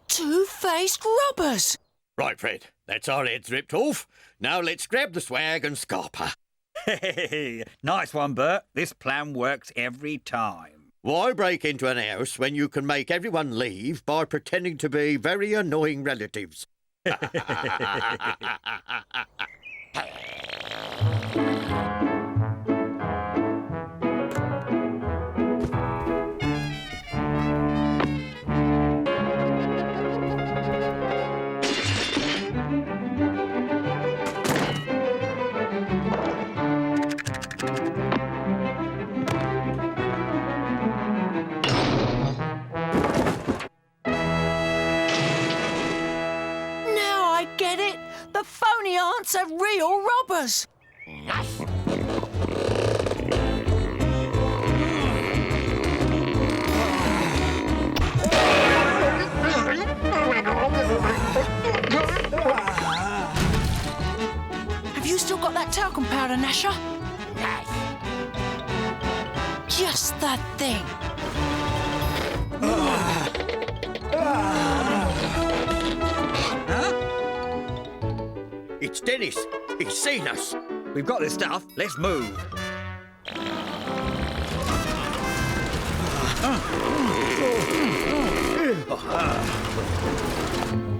Two-faced robbers! Right, Fred, that's our heads ripped off. Now let's grab the swag and scarper. Hey, nice one, Bert. This plan works every time. Why break into an house when you can make everyone leave by pretending to be very annoying relatives? The phony aunts are real robbers! Have you still got that talcum powder, Gnasher? Just the thing! It's Dennis. He's seen us. We've got this stuff. Let's move.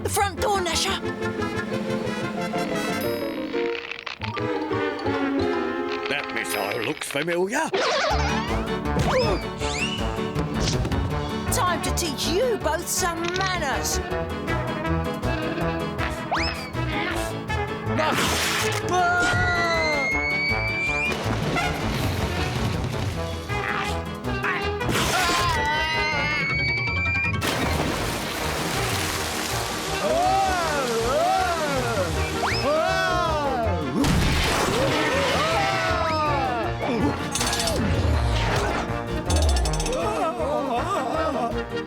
The front door, Gnasher. That missile looks familiar. Time to teach you both some manners.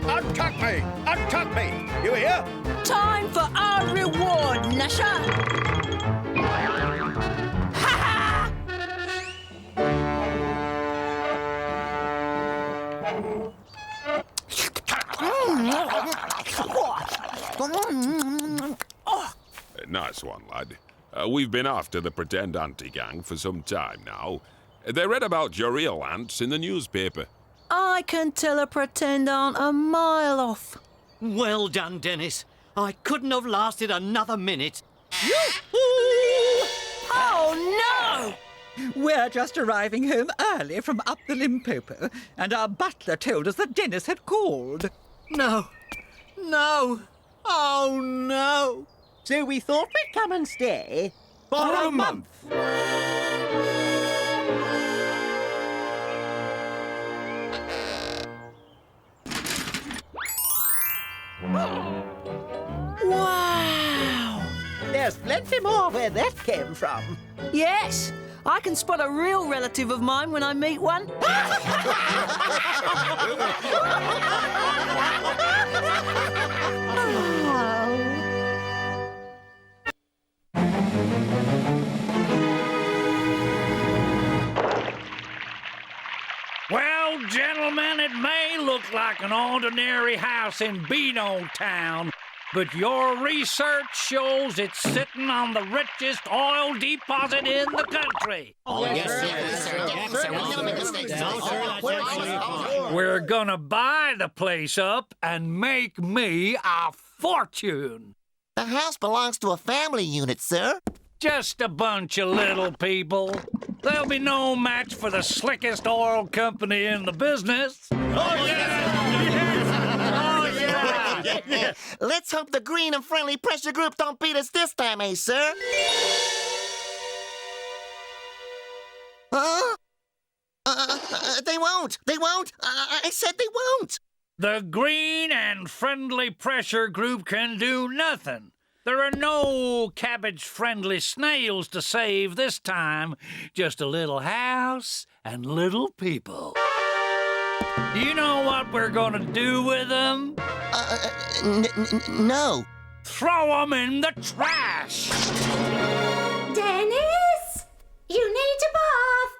Untuck me! Untuck me! You hear? Time for our reward, Gnasher! Nice one, lad. We've been after the pretend auntie gang for some time now. They read about your real aunts in the newspaper. I can tell a pretend aunt a mile off. Well done, Dennis. I couldn't have lasted another minute. Oh, no! We're just arriving home early from up the Limpopo, and our butler told us that Dennis had called. No. No. Oh, no. So we thought we'd come and stay For a month. Wow! There's plenty more where that came from. Yes, I can spot a real relative of mine when I meet one. Well, gentlemen, it may look like an ordinary house in Beano Town, but your research shows it's sitting on the richest oil deposit in the country. We're gonna buy the place up and make me a fortune. The house belongs to a family unit, sir. Just a bunch of little people. There'll be no match for the slickest oil company in the business. Oh, yeah! Let's hope the green and friendly pressure group don't beat us this time, eh, sir? Huh? They won't. They won't. I said they won't. The green and friendly pressure group can do nothing. There are no cabbage-friendly snails to save this time. Just a little house and little people. Do you know what we're gonna do with them? No. Throw them in the trash! Dennis! You need a bath!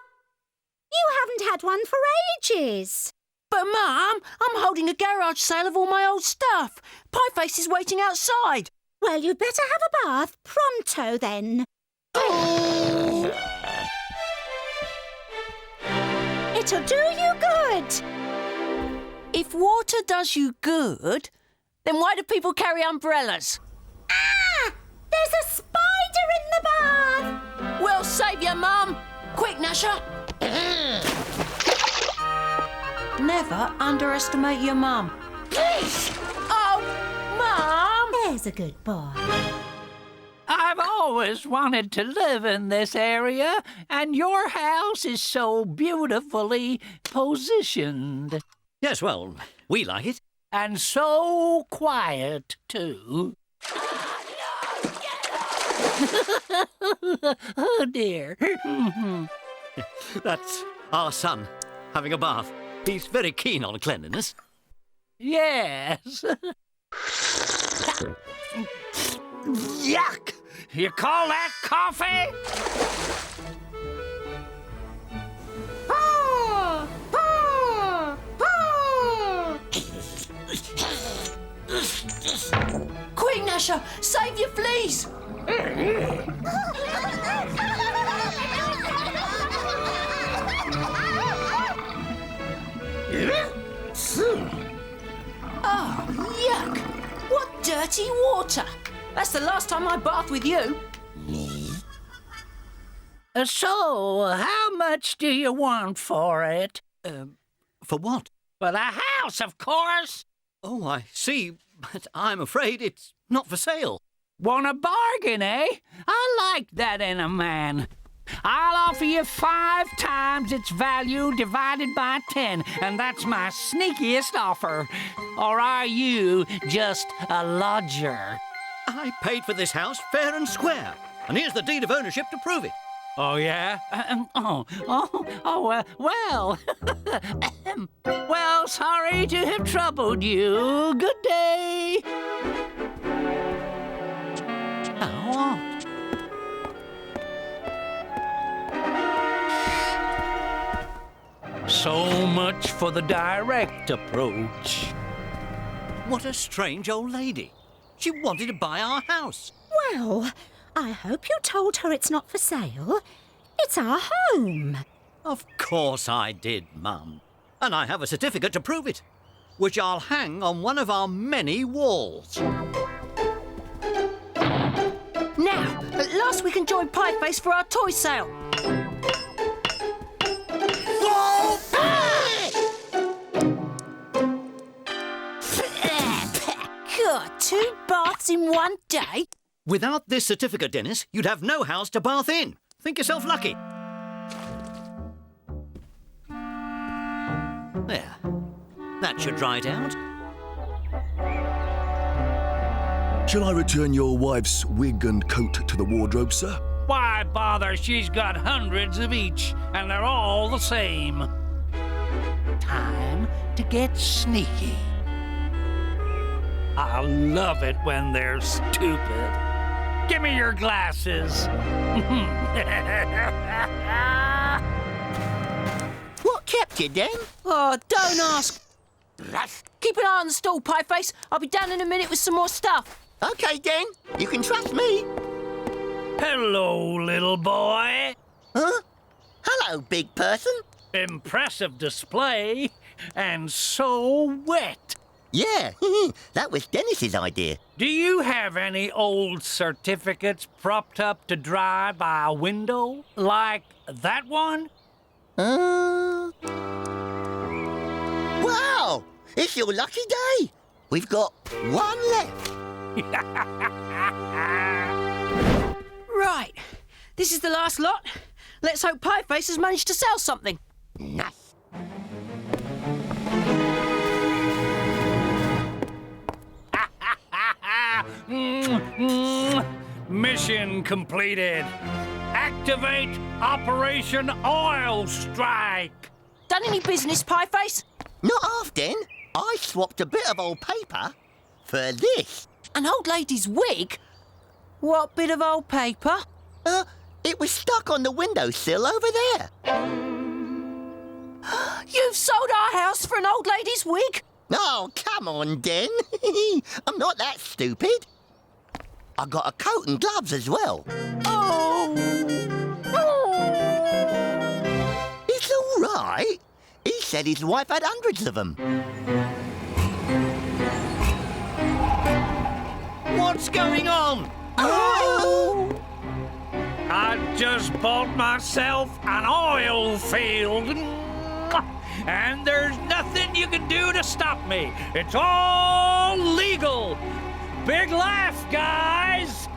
You haven't had one for ages. But, Mum, I'm holding a garage sale of all my old stuff. Pieface is waiting outside. Well, you'd better have a bath pronto, then. It'll do you good. If water does you good, then why do people carry umbrellas? Ah! There's a spider in the bath! We'll save you, Mum. Quick, Gnasher. Never underestimate your mum. Oh, Mum! There's a good boy. I've always wanted to live in this area, and your house is so beautifully positioned. Yes, well, we like it. And so quiet, too. Oh, dear. That's our son having a bath. He's very keen on cleanliness. Yes. Yuck! You call that coffee? Quick, Gnasher, save your fleas! Oh, yuck! What dirty water! That's the last time I bathed with you. So, how much do you want for it? For what? For the house, of course. Oh, I see, but I'm afraid it's not for sale. Want a bargain, eh? I like that in a man. I'll offer you 5 times its value divided by 10, and that's my sneakiest offer. Or are you just a lodger? I paid for this house fair and square, and here's the deed of ownership to prove it. Oh, yeah? Well. Well, sorry to have troubled you. Good day. Oh. So much for the direct approach. What a strange old lady. She wanted to buy our house. Well, I hope you told her it's not for sale. It's our home. Of course I did, Mum. And I have a certificate to prove it, which I'll hang on one of our many walls. Now, at last we can join Pieface for our toy sale. God, 2 baths in one day? Without this certificate, Dennis, you'd have no house to bath in. Think yourself lucky. There. That should dry it out. Shall I return your wife's wig and coat to the wardrobe, sir? Why bother? She's got hundreds of each, and they're all the same. Time to get sneaky. I love it when they're stupid. Give me your glasses. What kept you, Den? Oh, don't ask. Keep an eye on the stall, Pieface. I'll be down in a minute with some more stuff. OK, Den. You can trust me. Hello, little boy. Huh? Hello, big person. Impressive display, and so wet. Yeah, that was Dennis's idea. Do you have any old certificates propped up to dry by a window, like that one? Wow! It's your lucky day. We've got one left. Right. This is the last lot. Let's hope Pieface has managed to sell something. Nice. Mission completed. Activate Operation Oil Strike. Done any business, Pieface? Not half, Den. I swapped a bit of old paper for this. An old lady's wig? What bit of old paper? It was stuck on the windowsill over there. You've sold our house for an old lady's wig? Oh, come on, Den. I'm not that stupid. I got a coat and gloves as well. Oh! It's all right. He said his wife had hundreds of them. What's going on? Oh! I just bought myself an oil field. And there's nothing you can do to stop me. It's all legal. Big laugh, guys.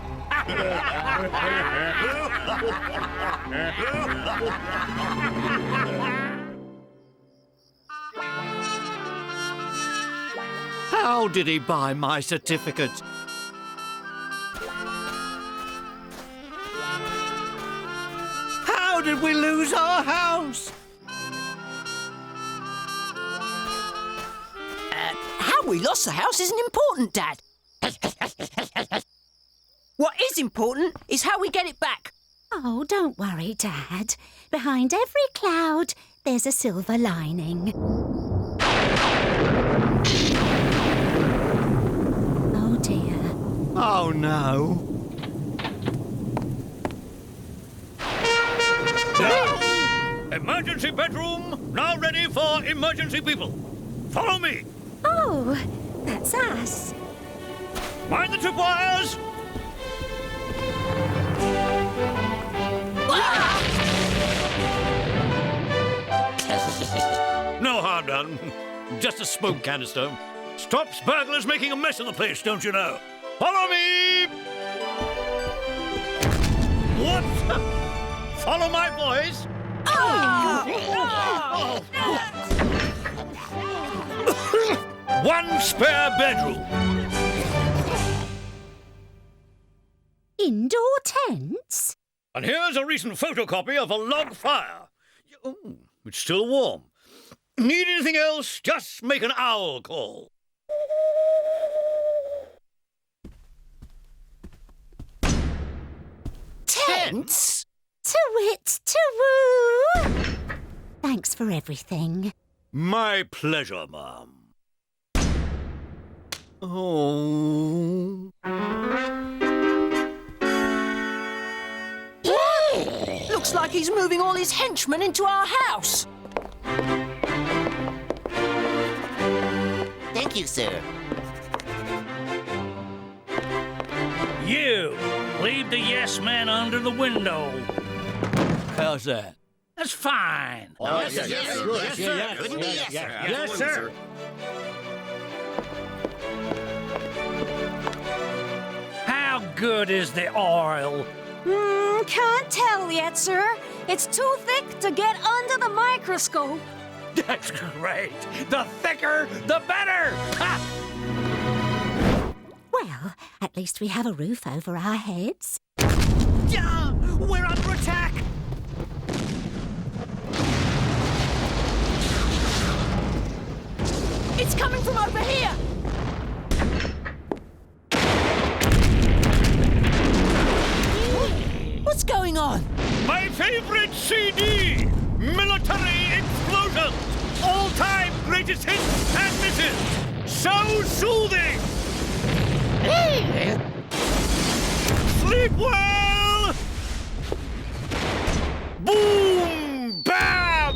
How did he buy my certificate? How did we lose our house? How we lost the house isn't important, Dad. What is important is how we get it back. Oh, don't worry, Dad. Behind every cloud, there's a silver lining. Oh, dear. Oh, no. Emergency bedroom, now ready for emergency people. Follow me. Oh, that's us. Mind the tripwires. No harm done. Just a smoke canister. Stops burglars making a mess of the place, don't you know? Follow me! What? Follow my voice? One spare bedroom. Indoor tents? And here's a recent photocopy of a log fire. Oh, it's still warm. Need anything else? Just make an owl call. Tents? To-wit, to-woo! Thanks for everything. My pleasure, Mum. Oh. Looks like he's moving all his henchmen into our house. Thank you, sir. You, leave the yes men under the window. How's that? That's fine. Yes, sir. How good is the oil? Can't tell yet, sir. It's too thick to get under the microscope. That's great. The thicker, the better. Ha! Well, at least we have a roof over our heads. We're under attack! It's coming from over here! What's going on? My favorite CD! Military Explosions! All-time greatest hits and misses! So soothing! Sleep well! Boom! Bam!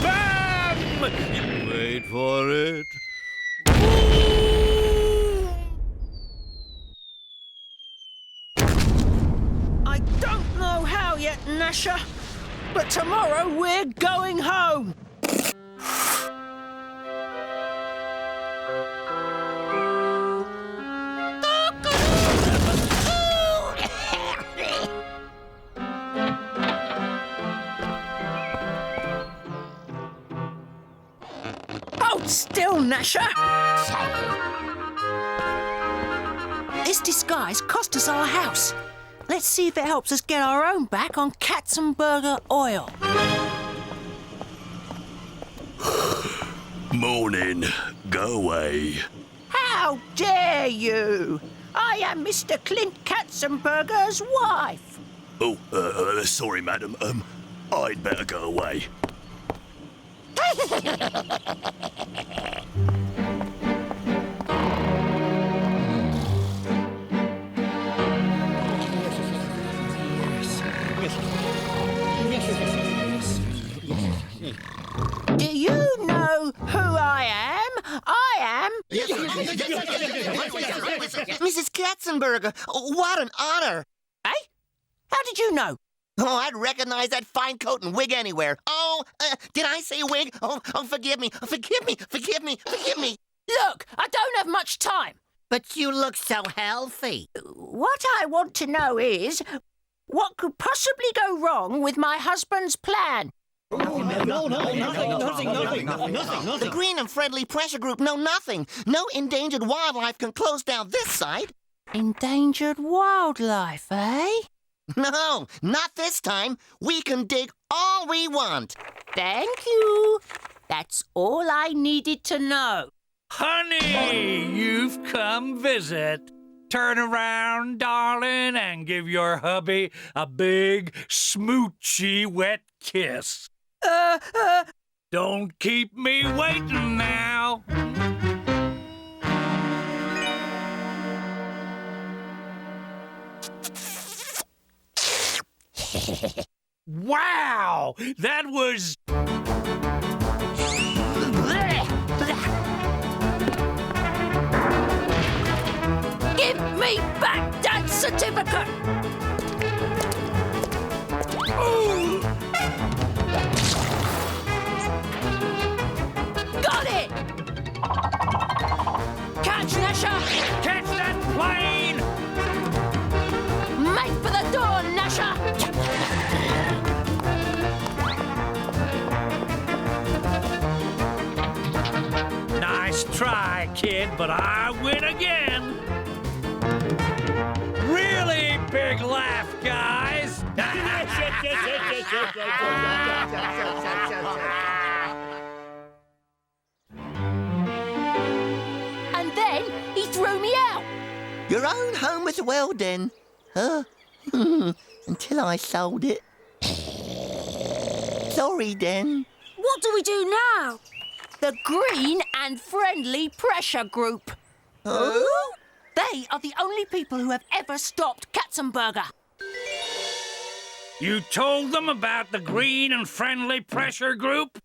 Bam! Wait for it. I don't know how yet, Gnasher, but tomorrow we're going home. Hold still, Gnasher. This disguise cost us our house. Let's see if it helps us get our own back on Katzenberger oil. Morning. Go away. How dare you? I am Mr. Clint Katzenberger's wife. Oh, sorry, madam. I'd better go away. Do you know who I am? I am... Mrs. Katzenberger, what an honor! Eh? How did you know? Oh, I'd recognize that fine coat and wig anywhere. Oh, did I say wig? Oh, forgive me. Forgive me. Look, I don't have much time. But you look so healthy. What I want to know is, what could possibly go wrong with my husband's plan? The Green and Friendly Pressure Group know nothing. No endangered wildlife can close down this site. Endangered wildlife, eh? No, not this time. We can dig all we want. Thank you. That's all I needed to know. Honey, you've come visit. Turn around, darling, and give your hubby a big, smoochy, wet kiss. Don't keep me waiting now. Wow! That was... Give me back that certificate! Ooh. Got it! Catch, Gnasher! Catch that plane! Make for the door, Gnasher! Nice try, kid, but I win again. Really big laugh, guys. And then he threw me out. Your own home as well, then. Huh? Until I sold it. Sorry, then. What do we do now? The Green and Friendly Pressure Group. Who? They are the only people who have ever stopped Katzenberger. You told them about the Green and Friendly Pressure Group?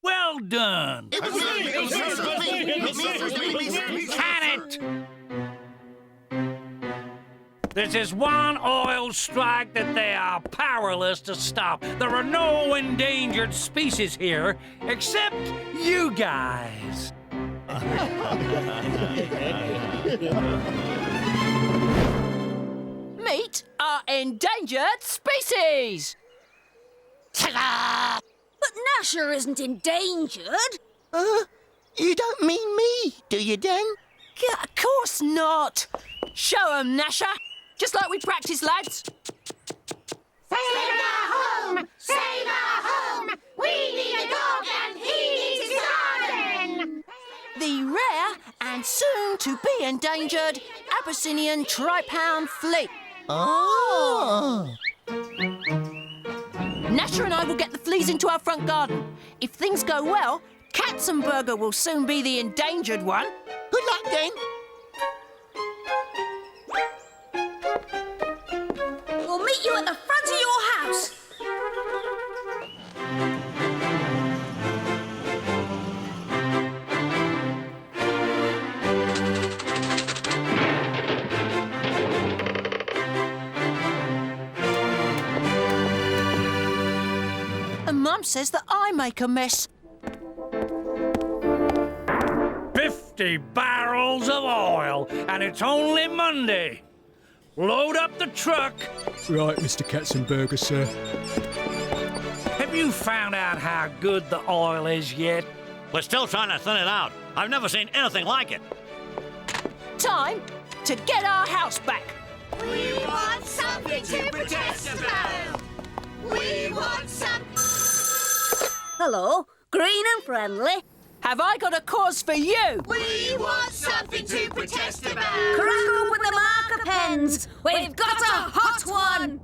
Well done. Can it? This is one oil strike that they are powerless to stop. There are no endangered species here, except you guys. Meet our endangered species! But Gnasher isn't endangered. You don't mean me, do you, Dan? Of course not. Show 'em, Gnasher. Just like we practiced, lads. Save our home! Save our home! We need a dog and he needs his garden! The rare and soon-to-be endangered Abyssinian tripound flea. Oh! Gnasher and I will get the fleas into our front garden. If things go well, Katzenberger will soon be the endangered one. Good luck, then. We'll meet you at the front of your house. And Mum says that I make a mess. 50 barrels of oil, and it's only Monday. Load up the truck. Right, Mr. Katzenberger, sir. Have you found out how good the oil is yet? We're still trying to thin it out. I've never seen anything like it. Time to get our house back. We want something to protest about! We want some... Hello, green and friendly. Have I got a cause for you? We want something to protest about! Crack open the marker pens. We've got a hot one.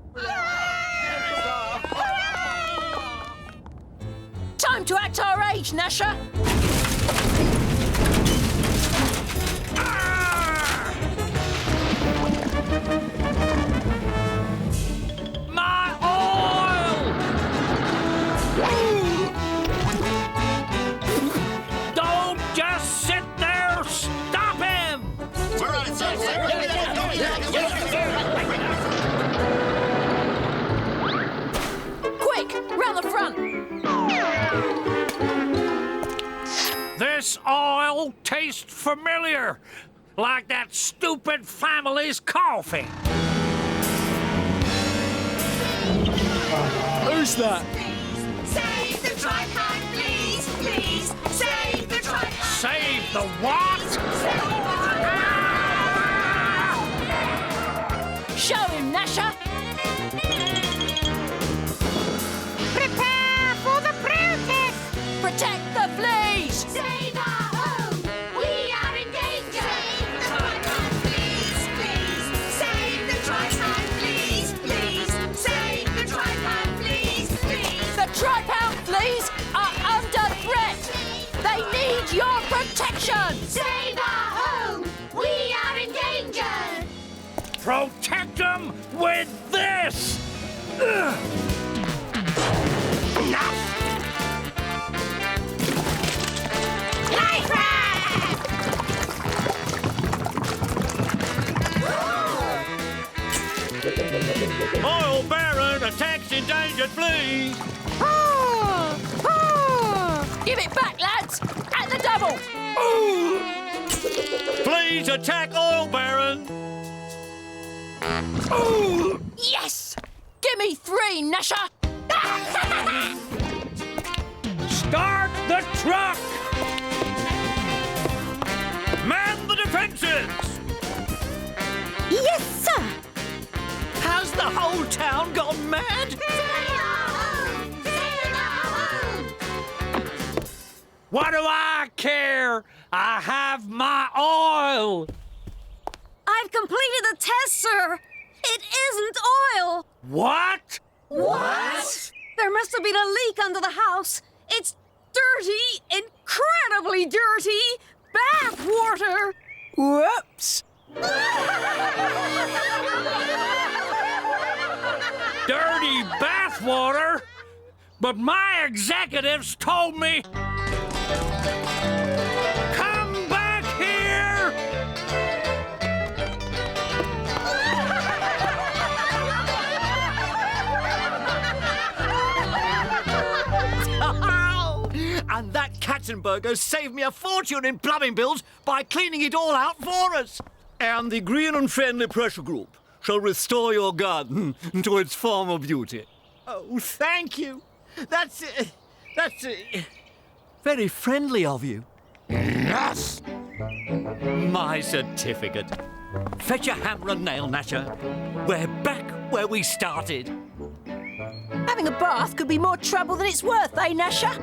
Time to act our age, Gnasher. My oil! Don't just sit there, stop him! Quick, round the front. This oil tastes familiar, like that stupid family's coffee. Who's that? Save the tripod, please, please! Save the tripod! Save the what? Show him, Gnasher. Prepare for the protest! Protect the fleas. Save our home! We are in danger! Save the tripod, please, please! Save the tripod, please, please! Save the tripod, please, please! The tripound fleas are under threat. They need your protection. Save our home! We are endangered! Protect them with this! Oil Baron attacks endangered fleas! Give it back, lads. At the double. Please attack Oil Baron! Yes. Give me 3, Gnasher. Start the truck! Man the defenses! Yes, sir. Has the whole town gone mad? Save our home! Save our home! What do I care? I have my oil! I've completed the test, sir. It isn't oil. What? What? There must have been a leak under the house. It's dirty, incredibly dirty bath water. Whoops. Dirty bathwater? But my executives told me... Come back here! And that Katzenberger saved me a fortune in plumbing bills by cleaning it all out for us. And the green and friendly pressure group shall restore your garden to its former beauty. Oh, thank you. That's very friendly of you. Yes. My certificate. Fetch a hammer and nail, Gnasher. We're back where we started. Having a bath could be more trouble than it's worth, eh, Gnasher?